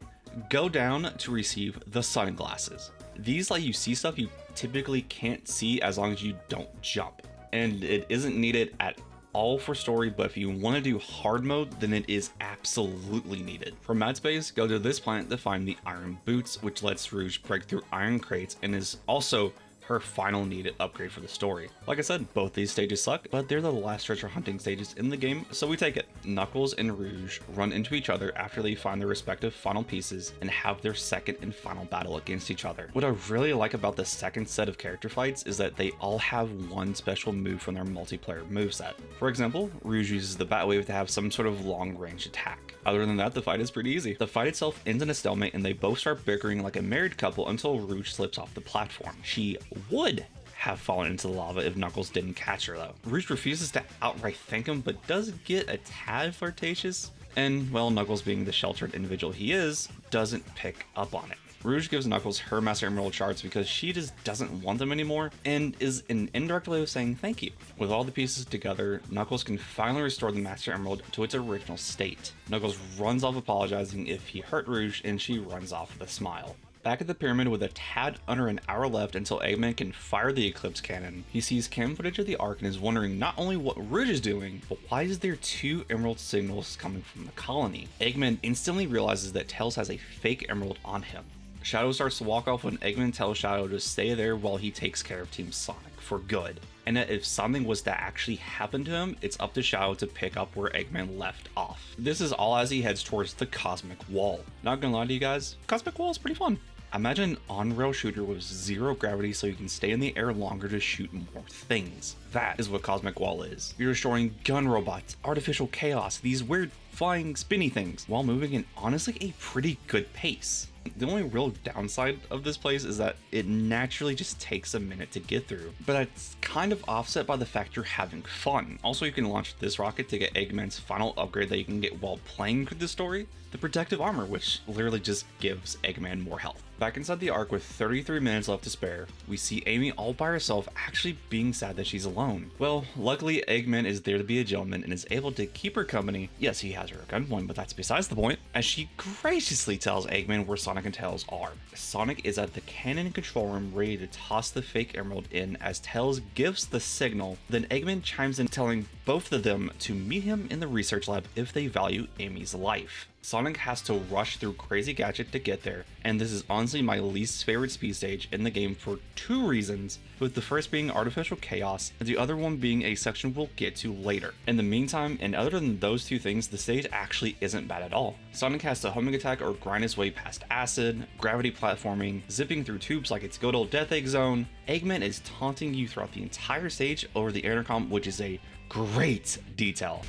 Go down to receive the sunglasses. These let you see stuff you typically can't see as long as you don't jump. And it isn't needed at all for story, but if you want to do hard mode, then it is absolutely needed. For Mad Space, go to this planet to find the Iron Boots, which lets Rouge break through iron crates and is also her final needed upgrade for the story. Like I said, both these stages suck, but they're the last treasure hunting stages in the game, so we take it. Knuckles and Rouge run into each other after they find their respective final pieces and have their second and final battle against each other. What I really like about the second set of character fights is that they all have one special move from their multiplayer moveset. For example, Rouge uses the Batwave to have some sort of long-range attack. Other than that, the fight is pretty easy. The fight itself ends in a stalemate and they both start bickering like a married couple until Rouge slips off the platform. She would have fallen into the lava if Knuckles didn't catch her though. Rouge refuses to outright thank him, but does get a tad flirtatious. And, well, Knuckles being the sheltered individual he is, doesn't pick up on it. Rouge gives Knuckles her Master Emerald shards because she just doesn't want them anymore and is an indirect way of saying thank you. With all the pieces together, Knuckles can finally restore the Master Emerald to its original state. Knuckles runs off apologizing if he hurt Rouge and she runs off with a smile. Back at the pyramid with a tad under an hour left until Eggman can fire the Eclipse Cannon, he sees cam footage of the Ark and is wondering not only what Rouge is doing, but why is there 2 emerald signals coming from the colony? Eggman instantly realizes that Tails has a fake emerald on him. Shadow starts to walk off when Eggman tells Shadow to stay there while he takes care of Team Sonic for good, and that if something was to actually happen to him, it's up to Shadow to pick up where Eggman left off. This is all as he heads towards the Cosmic Wall. Not gonna lie to you guys, Cosmic Wall is pretty fun. Imagine an on-rail shooter with 0 gravity so you can stay in the air longer to shoot more things. That is what Cosmic Wall is. You're destroying gun robots, artificial chaos, these weird flying spinny things, while moving in honestly a pretty good pace. The only real downside of this place is that it naturally just takes a minute to get through, but it's kind of offset by the fact you're having fun. Also, you can launch this rocket to get Eggman's final upgrade that you can get while playing through the story, the protective armor, which literally just gives Eggman more health. Back inside the Ark with 33 minutes left to spare, we see Amy all by herself actually being sad that she's alone. Well, luckily Eggman is there to be a gentleman and is able to keep her company. Yes, he has her at gunpoint, but that's besides the point, as she graciously tells Eggman where Sonic and Tails are. Sonic is at the cannon control room ready to toss the fake emerald in as Tails gives the signal, then Eggman chimes in telling both of them to meet him in the research lab if they value Amy's life. Sonic has to rush through Crazy Gadget to get there, and this is honestly my least favorite speed stage in the game for 2 reasons, with the first being artificial chaos and the other one being a section we'll get to later. In the meantime, and other than those 2 things, the stage actually isn't bad at all. Sonic has to homing attack or grind his way past acid, gravity platforming, zipping through tubes like it's good old Death Egg Zone. Eggman is taunting you throughout the entire stage over the intercom, which is a great detail.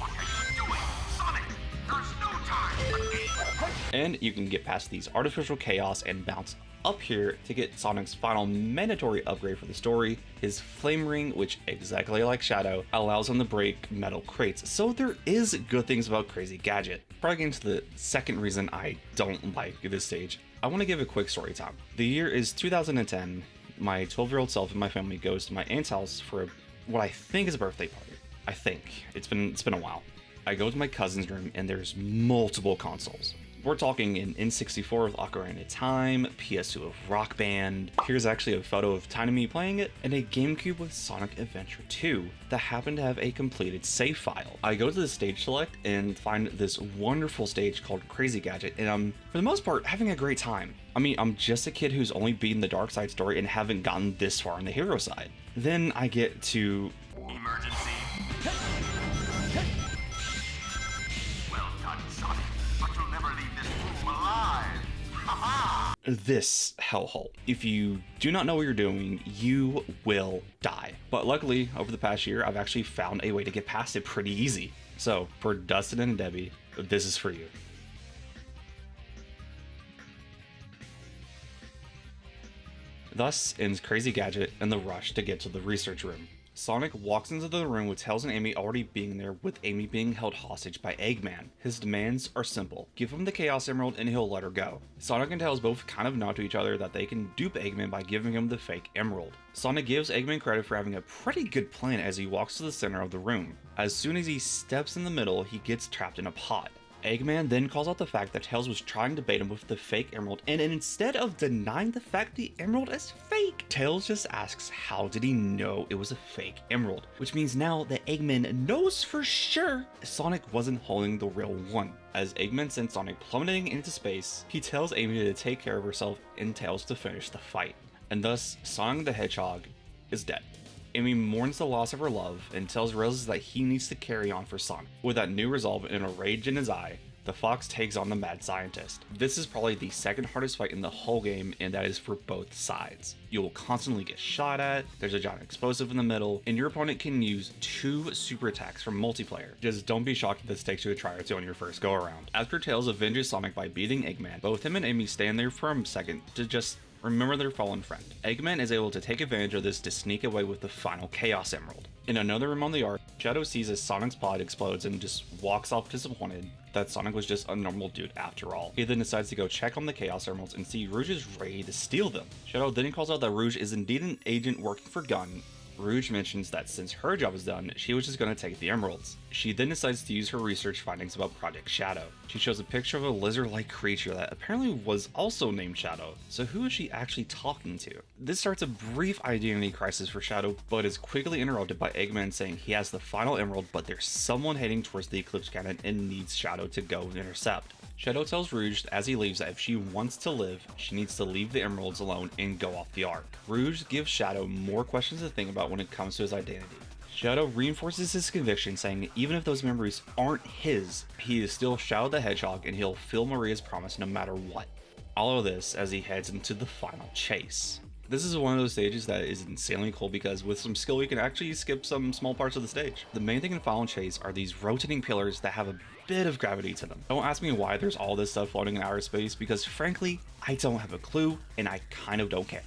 And you can get past these artificial chaos and bounce up here to get Sonic's final mandatory upgrade for the story, his flame ring, which exactly like Shadow, allows him to break metal crates. So there is good things about Crazy Gadget. Probably getting to the second reason I don't like this stage, I want to give a quick story time. The year is 2010. My 12-year-old self and my family goes to my aunt's house for what I think is a birthday party. I think. It's been a while. I go to my cousin's room and there's multiple consoles. We're talking an N64 with Ocarina of Time, PS2 of Rock Band. Here's actually a photo of Tiny Me playing it, and a GameCube with Sonic Adventure 2 that happened to have a completed save file. I go to the stage select and find this wonderful stage called Crazy Gadget, and I'm, for the most part, having a great time. I mean, I'm just a kid who's only beaten the dark side story and haven't gotten this far on the hero side. Then I get to... Emergency. Well done, Sonic, but you'll never leave this room alive. Ha-ha! This hellhole. If you do not know what you're doing, you will die. But luckily, over the past year, I've actually found a way to get past it pretty easy. So, for Dustin and Debbie, this is for you. Thus ends Crazy Gadget and the rush to get to the research room. Sonic walks into the room with Tails and Amy already being there, with Amy being held hostage by Eggman. His demands are simple. Give him the Chaos Emerald and he'll let her go. Sonic and Tails both kind of nod to each other that they can dupe Eggman by giving him the fake emerald. Sonic gives Eggman credit for having a pretty good plan as he walks to the center of the room. As soon as he steps in the middle, he gets trapped in a pod. Eggman then calls out the fact that Tails was trying to bait him with the fake emerald, and instead of denying the fact the emerald is fake, Tails just asks how did he know it was a fake emerald, which means now that Eggman knows for sure Sonic wasn't holding the real one. As Eggman sends Sonic plummeting into space, he tells Amy to take care of herself and Tails to finish the fight. and thus Sonic the Hedgehog is dead. Amy mourns the loss of her love and tells Rose that he needs to carry on for Sonic. With that new resolve and a rage in his eye, the fox takes on the mad scientist. This is probably the second hardest fight in the whole game, and that is for both sides. You will constantly get shot at, there's a giant explosive in the middle, and your opponent can use 2 super attacks from multiplayer. Just don't be shocked if this takes you a try or two on your first go around. After Tails avenges Sonic by beating Eggman, both him and Amy stand there for a second to just remember their fallen friend. Eggman is able to take advantage of this to sneak away with the final Chaos Emerald. In another room on the arc, Shadow sees as Sonic's pod explodes and just walks off disappointed that Sonic was just a normal dude after all. He then decides to go check on the Chaos Emeralds and see Rouge is ready to steal them. Shadow then calls out that Rouge is indeed an agent working for Gun. Rouge mentions that since her job is done, she was just going to take the emeralds. She then decides to use her research findings about Project Shadow. She shows a picture of a lizard-like creature that apparently was also named Shadow, so who is she actually talking to? This starts a brief identity crisis for Shadow, but is quickly interrupted by Eggman saying he has the final emerald, but there's someone heading towards the Eclipse Cannon and needs Shadow to go and intercept. Shadow tells Rouge as he leaves that if she wants to live, she needs to leave the emeralds alone and go off the arc. Rouge gives Shadow more questions to think about when it comes to his identity. Shadow reinforces his conviction, saying even if those memories aren't his, he is still Shadow the Hedgehog and he'll fulfill Maria's promise no matter what. All of this as he heads into the final chase. This is one of those stages that is insanely cool because with some skill you can actually skip some small parts of the stage. The main thing in Final Chase are these rotating pillars that have a bit of gravity to them. Don't ask me why there's all this stuff floating in outer space because frankly, I don't have a clue and I kind of don't care.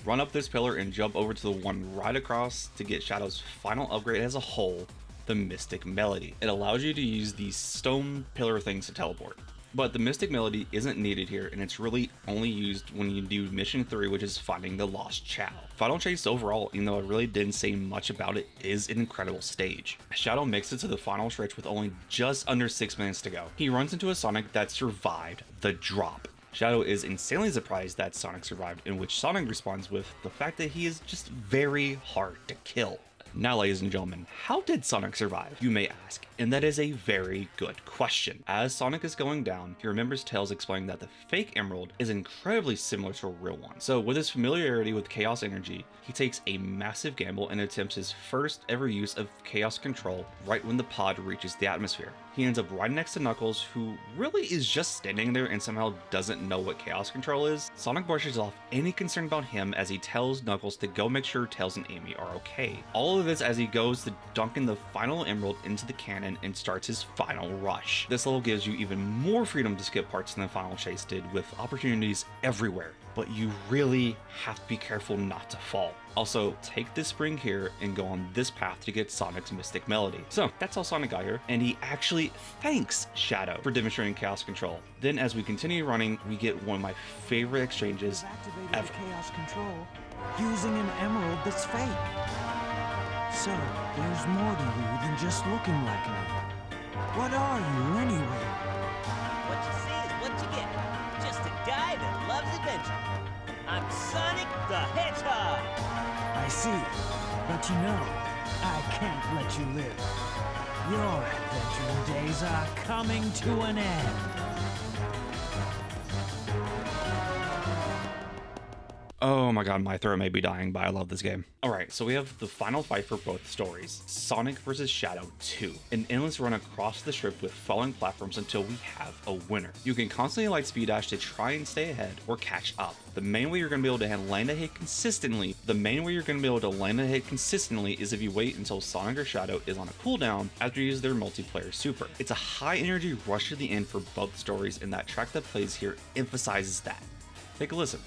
Run up this pillar and jump over to the one right across to get Shadow's final upgrade as a whole, the Mystic Melody. It allows you to use these stone pillar things to teleport. But the Mystic Melody isn't needed here, and it's really only used when you do Mission 3, which is finding the Lost Chow. Final Chase overall, even though I really didn't say much about it, is an incredible stage. Shadow makes it to the final stretch with only just under 6 minutes to go. He runs into a Sonic that survived the drop. Shadow is insanely surprised that Sonic survived, in which Sonic responds with the fact that he is just very hard to kill. Now, ladies and gentlemen, how did Sonic survive, you may ask? And that is a very good question. As Sonic is going down, he remembers Tails explaining that the fake emerald is incredibly similar to a real one. So with his familiarity with chaos energy, he takes a massive gamble and attempts his first ever use of chaos control right when the pod reaches the atmosphere. He ends up right next to Knuckles, who really is just standing there and somehow doesn't know what chaos control is. Sonic brushes off any concern about him as he tells Knuckles to go make sure Tails and Amy are okay. All of this as he goes to dunking the final emerald into the cannon and starts his final rush. This level gives you even more freedom to skip parts than the Final Chase did, with opportunities everywhere, but you really have to be careful not to fall. Also, take this spring here and go on this path to get Sonic's Mystic Melody. So that's how Sonic got here, and he actually thanks Shadow for demonstrating chaos control. Then as we continue running, we get one of my favorite exchanges ever. Chaos control using an emerald that's fake. So, there's more to you than just looking like me. What are you, anyway? What you see is what you get. Just a guy that loves adventure. I'm Sonic the Hedgehog. I see. But you know, I can't let you live. Your adventuring days are coming to an end. Oh my god, my throat may be dying, but I love this game. Alright, so we have the final fight for both stories, Sonic vs. Shadow 2. An endless run across the strip with falling platforms until we have a winner. You can constantly light speed dash to try and stay ahead or catch up. The main way you're going to be able to land a hit consistently is if you wait until Sonic or Shadow is on a cooldown after you use their multiplayer super. It's a high energy rush to the end for both stories, and that track that plays here emphasizes that. Take a listen.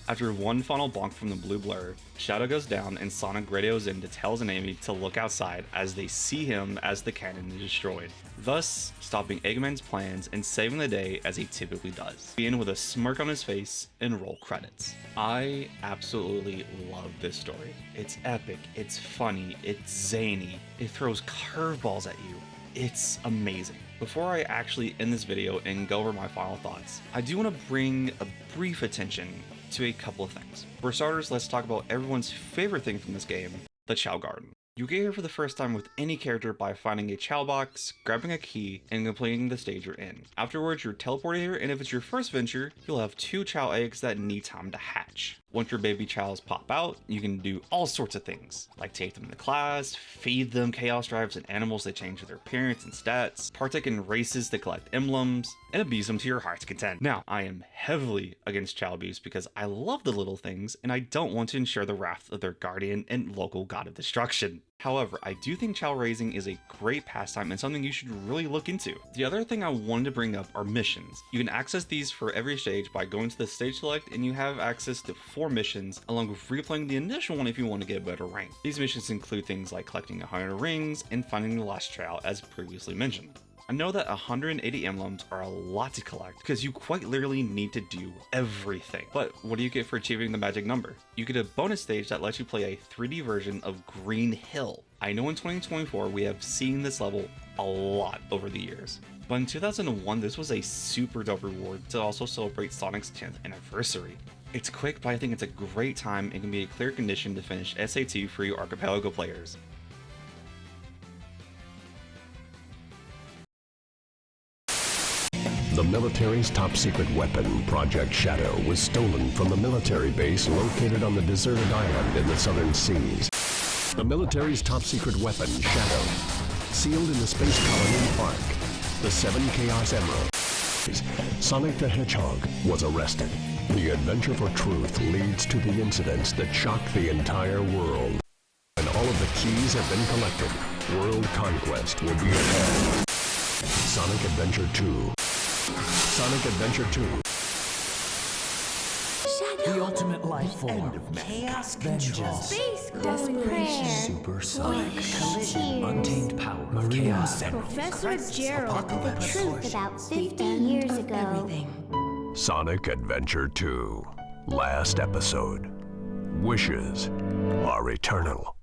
After one final bonk from the blue blur, Shadow goes down and Sonic radios in to Tails and Amy to look outside as they see him as the cannon is destroyed, thus stopping Eggman's plans and saving the day as he typically does. We end with a smirk on his face and roll credits. I absolutely love this story. It's epic, it's funny, it's zany, it throws curveballs at you. It's amazing. Before I actually end this video and go over my final thoughts, I do want to bring a brief attention to a couple of things. For starters, let's talk about everyone's favorite thing from this game, the Chow Garden. You get here for the first time with any character by finding a Chow box, grabbing a key, and completing the stage you're in. Afterwards, you're teleported here, and if it's your first venture, you'll have 2 Chow eggs that need time to hatch. Once your baby Chows pop out, you can do all sorts of things, like take them to class, feed them chaos drives and animals that change their appearance and stats, partake in races to collect emblems, and abuse them to your heart's content. Now, I am heavily against Chow abuse because I love the little things, and I don't want to ensure the wrath of their guardian and local god of destruction. However, I do think Chow raising is a great pastime and something you should really look into. The other thing I wanted to bring up are missions. You can access these for every stage by going to the stage select, and you have access to 4 missions along with replaying the initial one if you want to get a better rank. These missions include things like collecting 100 rings and finding the last Chow as previously mentioned. I know that 180 emblems are a lot to collect because you quite literally need to do everything. But what do you get for achieving the magic number? You get a bonus stage that lets you play a 3D version of Green Hill. I know in 2024 we have seen this level a lot over the years, but in 2001 this was a super dope reward to also celebrate Sonic's 10th anniversary. It's quick, but I think it's a great time and can be a clear condition to finish SA2 for you Archipelago players. The military's top-secret weapon, Project Shadow, was stolen from the military base located on the deserted island in the southern seas. The military's top-secret weapon, Shadow, sealed in the space colony Ark, the 7 Chaos Emeralds. Sonic the Hedgehog was arrested. The adventure for truth leads to the incidents that shock the entire world. When all of the keys have been collected, world conquest will be ahead. Sonic Adventure 2. Sonic Adventure 2. The ultimate life form. Chaos control. Space Desperation. Supersonic. Collision. Untamed power. Chaos Emerald. Professor Gerald, the truth about 50 years ago. everything. Sonic Adventure 2. Last episode. Wishes are eternal.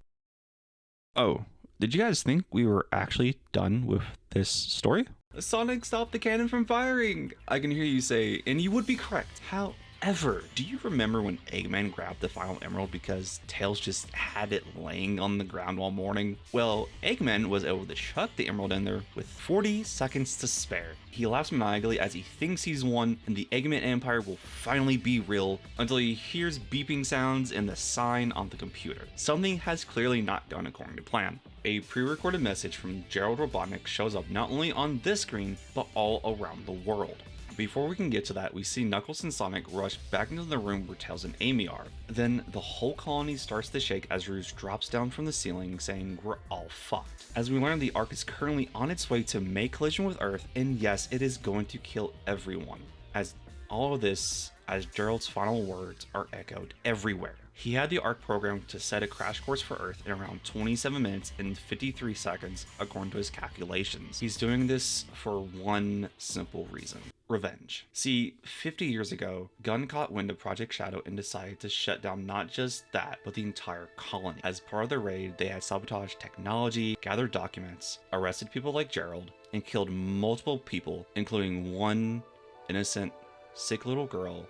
Oh, did you guys think we were actually done with this story? Sonic stopped the cannon from firing! I can hear you say, and you would be correct. However, do you remember when Eggman grabbed the final emerald because Tails just had it laying on the ground while mourning? Well, Eggman was able to chuck the emerald in there with 40 seconds to spare. He laughs maniacally as he thinks he's won and the Eggman Empire will finally be real until he hears beeping sounds and the sign on the computer. Something has clearly not gone according to plan. A pre-recorded message from Gerald Robotnik shows up not only on this screen, but all around the world. Before we can get to that, we see Knuckles and Sonic rush back into the room where Tails and Amy are. Then the whole colony starts to shake as Rouge drops down from the ceiling saying we're all fucked. As we learn, the Ark is currently on its way to make collision with Earth, and yes, it is going to kill everyone. As all of this, as Gerald's final words are echoed everywhere. He had the Ark programmed to set a crash course for Earth in around 27 minutes and 53 seconds according to his calculations. He's doing this for one simple reason. Revenge. See, 50 years ago, Gunn caught wind of Project Shadow and decided to shut down not just that, but the entire colony. As part of the raid, they had sabotaged technology, gathered documents, arrested people like Gerald, and killed multiple people, including one innocent, sick little girl,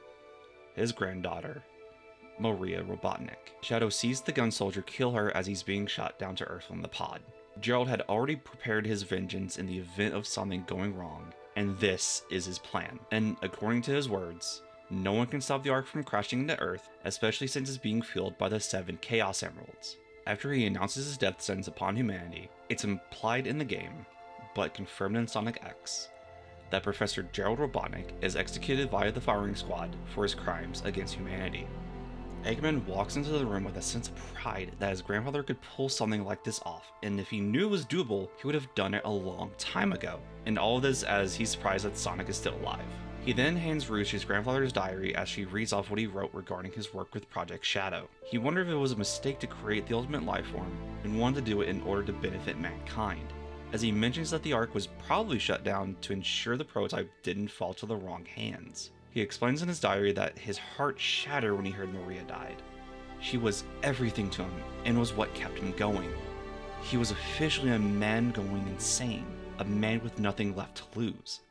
his granddaughter, Maria Robotnik. Shadow sees the gun soldier kill her as he's being shot down to Earth from the pod. Gerald had already prepared his vengeance in the event of something going wrong, and this is his plan. And according to his words, no one can stop the Ark from crashing into Earth, especially since it's being fueled by the 7 Chaos Emeralds. After he announces his death sentence upon humanity, it's implied in the game, but confirmed in Sonic X, that Professor Gerald Robotnik is executed via the firing squad for his crimes against humanity. Eggman walks into the room with a sense of pride that his grandfather could pull something like this off, and if he knew it was doable, he would have done it a long time ago. And all of this as he's surprised that Sonic is still alive. He then hands Rouge his grandfather's diary as she reads off what he wrote regarding his work with Project Shadow. He wondered if it was a mistake to create the ultimate life form, and wanted to do it in order to benefit mankind, as he mentions that the Ark was probably shut down to ensure the prototype didn't fall to the wrong hands. He explains in his diary that his heart shattered when he heard Maria died. She was everything to him and was what kept him going. He was officially a man going insane, a man with nothing left to lose.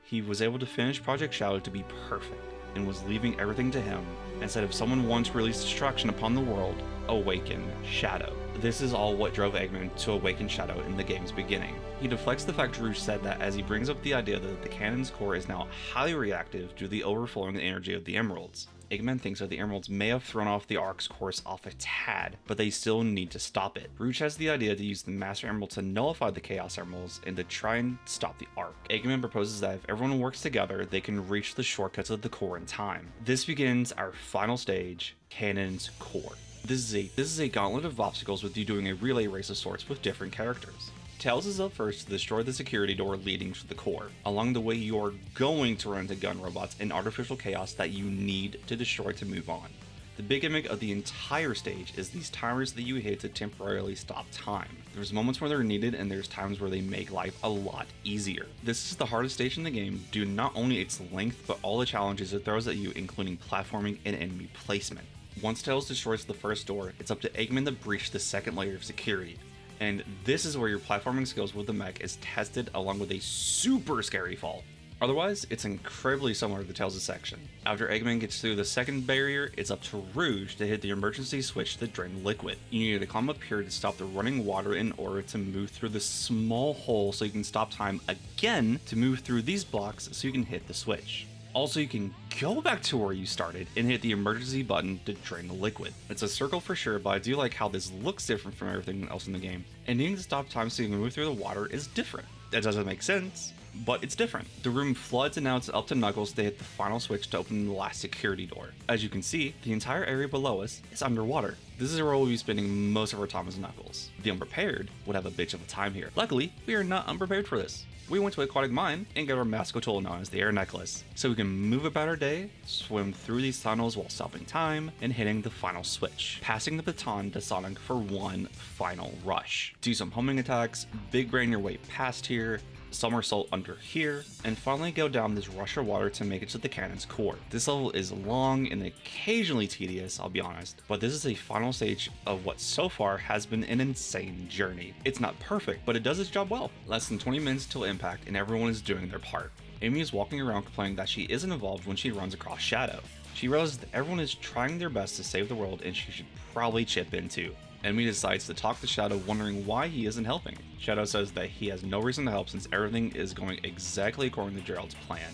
He was able to finish Project Shadow to be perfect and was leaving everything to him instead of someone once released destruction upon the world awaken Shadow. This is all what drove Eggman to awaken Shadow in the game's beginning. He deflects the fact Rouge said that as he brings up the idea that the cannon's core is now highly reactive due to the overflowing energy of the emeralds. Eggman thinks that the emeralds may have thrown off the Ark's course off a tad, but they still need to stop it. Rouge has the idea to use the Master Emerald to nullify the Chaos Emeralds and to try and stop the Ark. Eggman proposes that if everyone works together, they can reach the shortcuts of the core in time. This begins our final stage, Cannon's Core. This is a gauntlet of obstacles with you doing a relay race of sorts with different characters. Tails is up first to destroy the security door leading to the core. Along the way, you are going to run into gun robots and artificial chaos that you need to destroy to move on. The big gimmick of the entire stage is these timers that you hit to temporarily stop time. There's moments where they're needed and there's times where they make life a lot easier. This is the hardest stage in the game due to not only its length but all the challenges it throws at you, including platforming and enemy placement. Once Tails destroys the first door, it's up to Eggman to breach the second layer of security. And this is where your platforming skills with the mech is tested along with a super scary fall. Otherwise, it's incredibly similar to Tails' section. After Eggman gets through the second barrier, it's up to Rouge to hit the emergency switch to drain liquid. You need to climb up here to stop the running water in order to move through the small hole so you can stop time again to move through these blocks so you can hit the switch. Also, you can go back to where you started and hit the emergency button to drain the liquid. It's a circle for sure, but I do like how this looks different from everything else in the game, and needing to stop time so you can move through the water is different. That doesn't make sense, but it's different. The room floods and now it's up to Knuckles to hit the final switch to open the last security door. As you can see, the entire area below us is underwater. This is where we'll be spending most of our time as Knuckles. The unprepared would have a bitch of a time here. Luckily, we are not unprepared for this. We went to Aquatic Mine and got our magical tool known as the Air Necklace, so we can move about our day, swim through these tunnels while stopping time, and hitting the final switch, passing the baton to Sonic for one final rush. Do some homing attacks, big brain your way past here, somersault under here, and finally go down this rush of water to make it to the cannon's core. This level is long and occasionally tedious, I'll be honest, but this is a final stage of what so far has been an insane journey. It's not perfect, but it does its job well. Less than 20 minutes till impact and everyone is doing their part. Amy is walking around complaining that she isn't involved when she runs across Shadow. She realizes that everyone is trying their best to save the world and she should probably chip in too. Amy decides to talk to Shadow, wondering why he isn't helping. Shadow says that he has no reason to help since everything is going exactly according to Gerald's plan,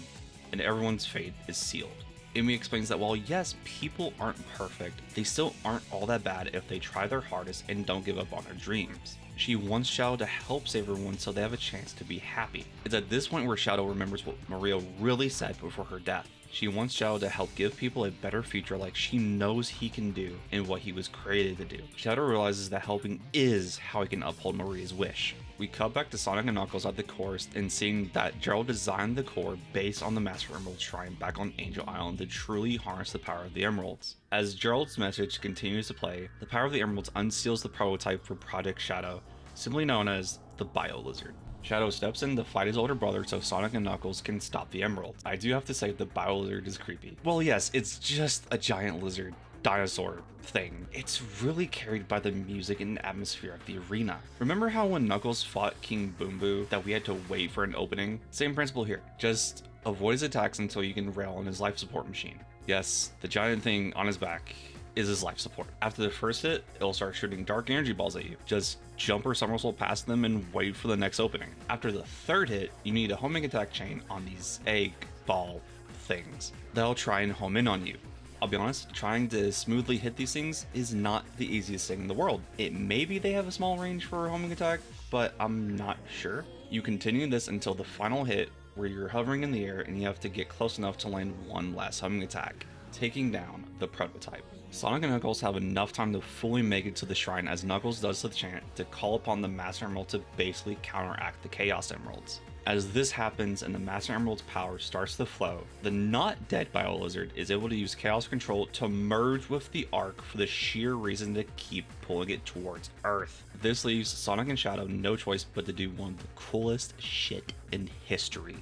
and everyone's fate is sealed. Amy explains that while yes, people aren't perfect, they still aren't all that bad if they try their hardest and don't give up on their dreams. She wants Shadow to help save everyone so they have a chance to be happy. It's at this point where Shadow remembers what Maria really said before her death. She wants Shadow to help give people a better future like she knows he can do and what he was created to do. Shadow realizes that helping is how he can uphold Maria's wish. We cut back to Sonic and Knuckles at the core and seeing that Gerald designed the core based on the Master Emerald Shrine back on Angel Island to truly harness the power of the Emeralds. As Gerald's message continues to play, the power of the Emeralds unseals the prototype for Project Shadow, simply known as the Bio Lizard. Shadow steps in to fight his older brother so Sonic and Knuckles can stop the Emeralds. I do have to say the Bio Lizard is creepy. Well, yes, it's just a giant lizard dinosaur thing. It's really carried by the music and atmosphere of the arena. Remember how when Knuckles fought King Boom Boo that we had to wait for an opening? Same principle here. Just avoid his attacks until you can rail on his life support machine. Yes, the giant thing on his back is his life support. After the first hit, it'll start shooting dark energy balls at you. Just jump or somersault past them and wait for the next opening. After the third hit, you need a homing attack chain on these egg ball things. They'll try and home in on you. I'll be honest, trying to smoothly hit these things is not the easiest thing in the world. It maybe they have a small range for a homing attack, but I'm not sure. You continue this until the final hit where you're hovering in the air and you have to get close enough to land one last homing attack, taking down the prototype. Sonic and Knuckles have enough time to fully make it to the shrine as Knuckles does the chant to call upon the Master Emerald to basically counteract the Chaos Emeralds. As this happens and the Master Emerald's power starts to flow, the not dead Bio Lizard is able to use Chaos Control to merge with the Ark for the sheer reason to keep pulling it towards Earth. This leaves Sonic and Shadow no choice but to do one of the coolest shit in history.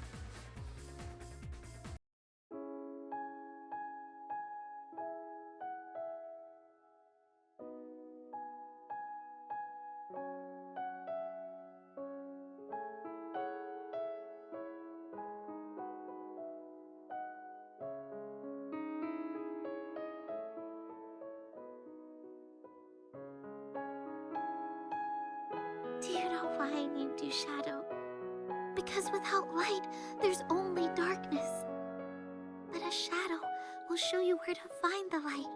why I named you Shadow. Because without light, there's only darkness. But a shadow will show you where to find the light.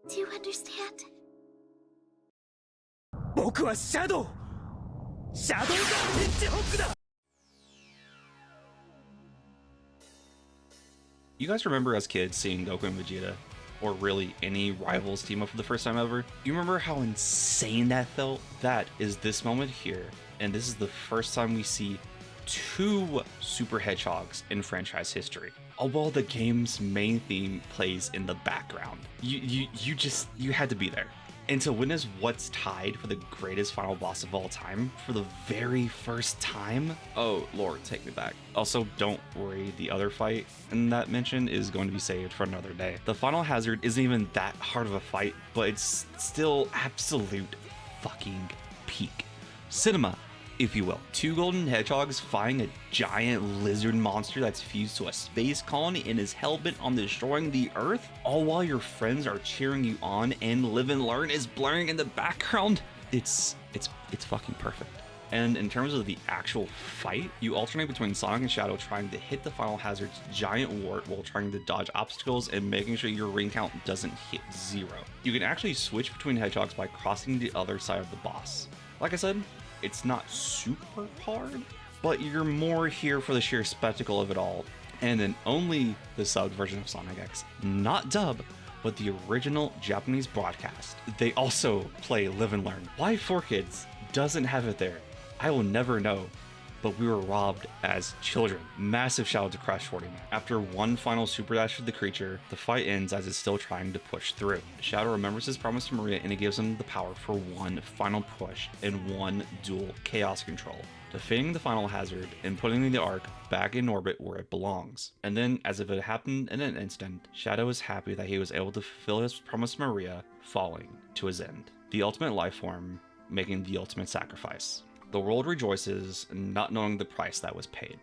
Do you understand? 僕はシャドウ！シャドウがヘッジホックだ！ You guys remember as kids seeing Goku and Vegeta, or really any rivals team up for the first time ever? You remember how insane that felt? That is this moment here, and this is the first time we see 2 Super Hedgehogs in franchise history. All while the game's main theme plays in the background. You had to be there. And to witness what's tied for the greatest final boss of all time for the very first time? Oh, Lord, take me back. Also, don't worry, the other fight in that mention is going to be saved for another day. The final hazard isn't even that hard of a fight, but it's still absolute fucking peak cinema, if you will. 2 golden hedgehogs fighting a giant lizard monster that's fused to a space colony and is hell-bent on destroying the Earth, all while your friends are cheering you on and Live and Learn is blaring in the background. It's fucking perfect. And in terms of the actual fight, you alternate between Sonic and Shadow trying to hit the final hazard's giant wart while trying to dodge obstacles and making sure your ring count doesn't hit 0. You can actually switch between hedgehogs by crossing the other side of the boss. Like I said, it's not super hard, but you're more here for the sheer spectacle of it all, and in only the subbed version of Sonic X, not dub, but the original Japanese broadcast. They also play Live and Learn. Why 4Kids doesn't have it there, I will never know, but we were robbed as children. Massive shout out to Crash 40 Man. After one final super dash of the creature, the fight ends as it's still trying to push through. Shadow remembers his promise to Maria and it gives him the power for one final push and one dual chaos control, defeating the final hazard and putting the Ark back in orbit where it belongs. And then, as if it happened in an instant, Shadow is happy that he was able to fulfill his promise to Maria, falling to his end. The ultimate life form, making the ultimate sacrifice. The world rejoices, not knowing the price that was paid.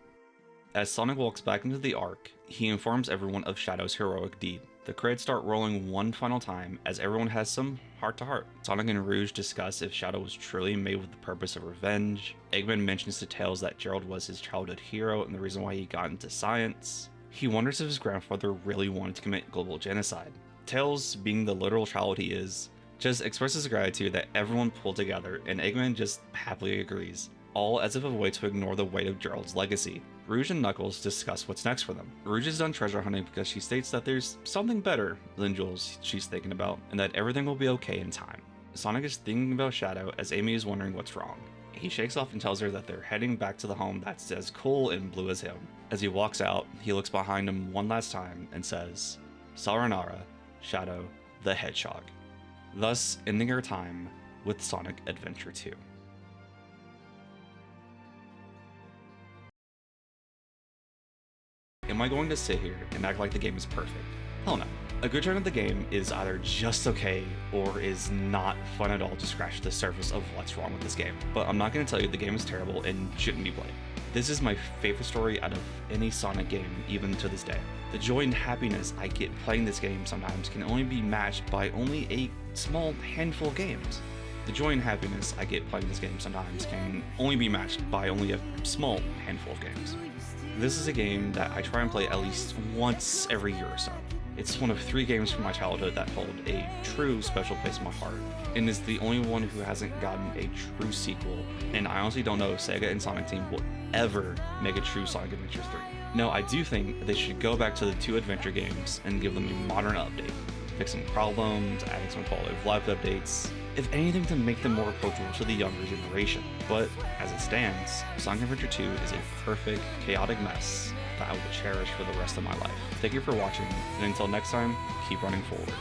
As Sonic walks back into the Ark, he informs everyone of Shadow's heroic deed. The credits start rolling one final time as everyone has some heart-to-heart. Sonic and Rouge discuss if Shadow was truly made with the purpose of revenge. Eggman mentions to Tails that Gerald was his childhood hero and the reason why he got into science. He wonders if his grandfather really wanted to commit global genocide. Tails, being the literal child he is, just expresses gratitude that everyone pulled together, and Eggman just happily agrees, all as if a way to ignore the weight of Gerald's legacy. Rouge and Knuckles discuss what's next for them. Rouge is done treasure hunting because she states that there's something better than jewels she's thinking about, and that everything will be okay in time. Sonic is thinking about Shadow as Amy is wondering what's wrong. He shakes off and tells her that they're heading back to the home that's as cool and blue as him. As he walks out, he looks behind him one last time and says, "Sayonara, Shadow the Hedgehog." Thus ending our time with Sonic Adventure 2. Am I going to sit here and act like the game is perfect? Hell no. A good turn of the game is either just okay or is not fun at all to scratch the surface of what's wrong with this game. But I'm not going to tell you the game is terrible and shouldn't be played. This is my favorite story out of any Sonic game, even to this day. The joy and happiness I get playing this game sometimes can only be matched by only a small handful of games. The joy and happiness I get playing this game sometimes can only be matched by only a small handful of games. This is a game that I try and play at least once every year or so. It's one of 3 games from my childhood that hold a true special place in my heart, and is the only one who hasn't gotten a true sequel, and I honestly don't know if Sega and Sonic Team will ever make a true Sonic Adventure 3. No, I do think they should go back to the 2 adventure games and give them a modern update, fixing problems, adding some quality of life updates, if anything to make them more approachable to the younger generation. But as it stands, Sonic Adventure 2 is a perfect, chaotic mess that I will cherish for the rest of my life. Thank you for watching, and until next time, keep running forward.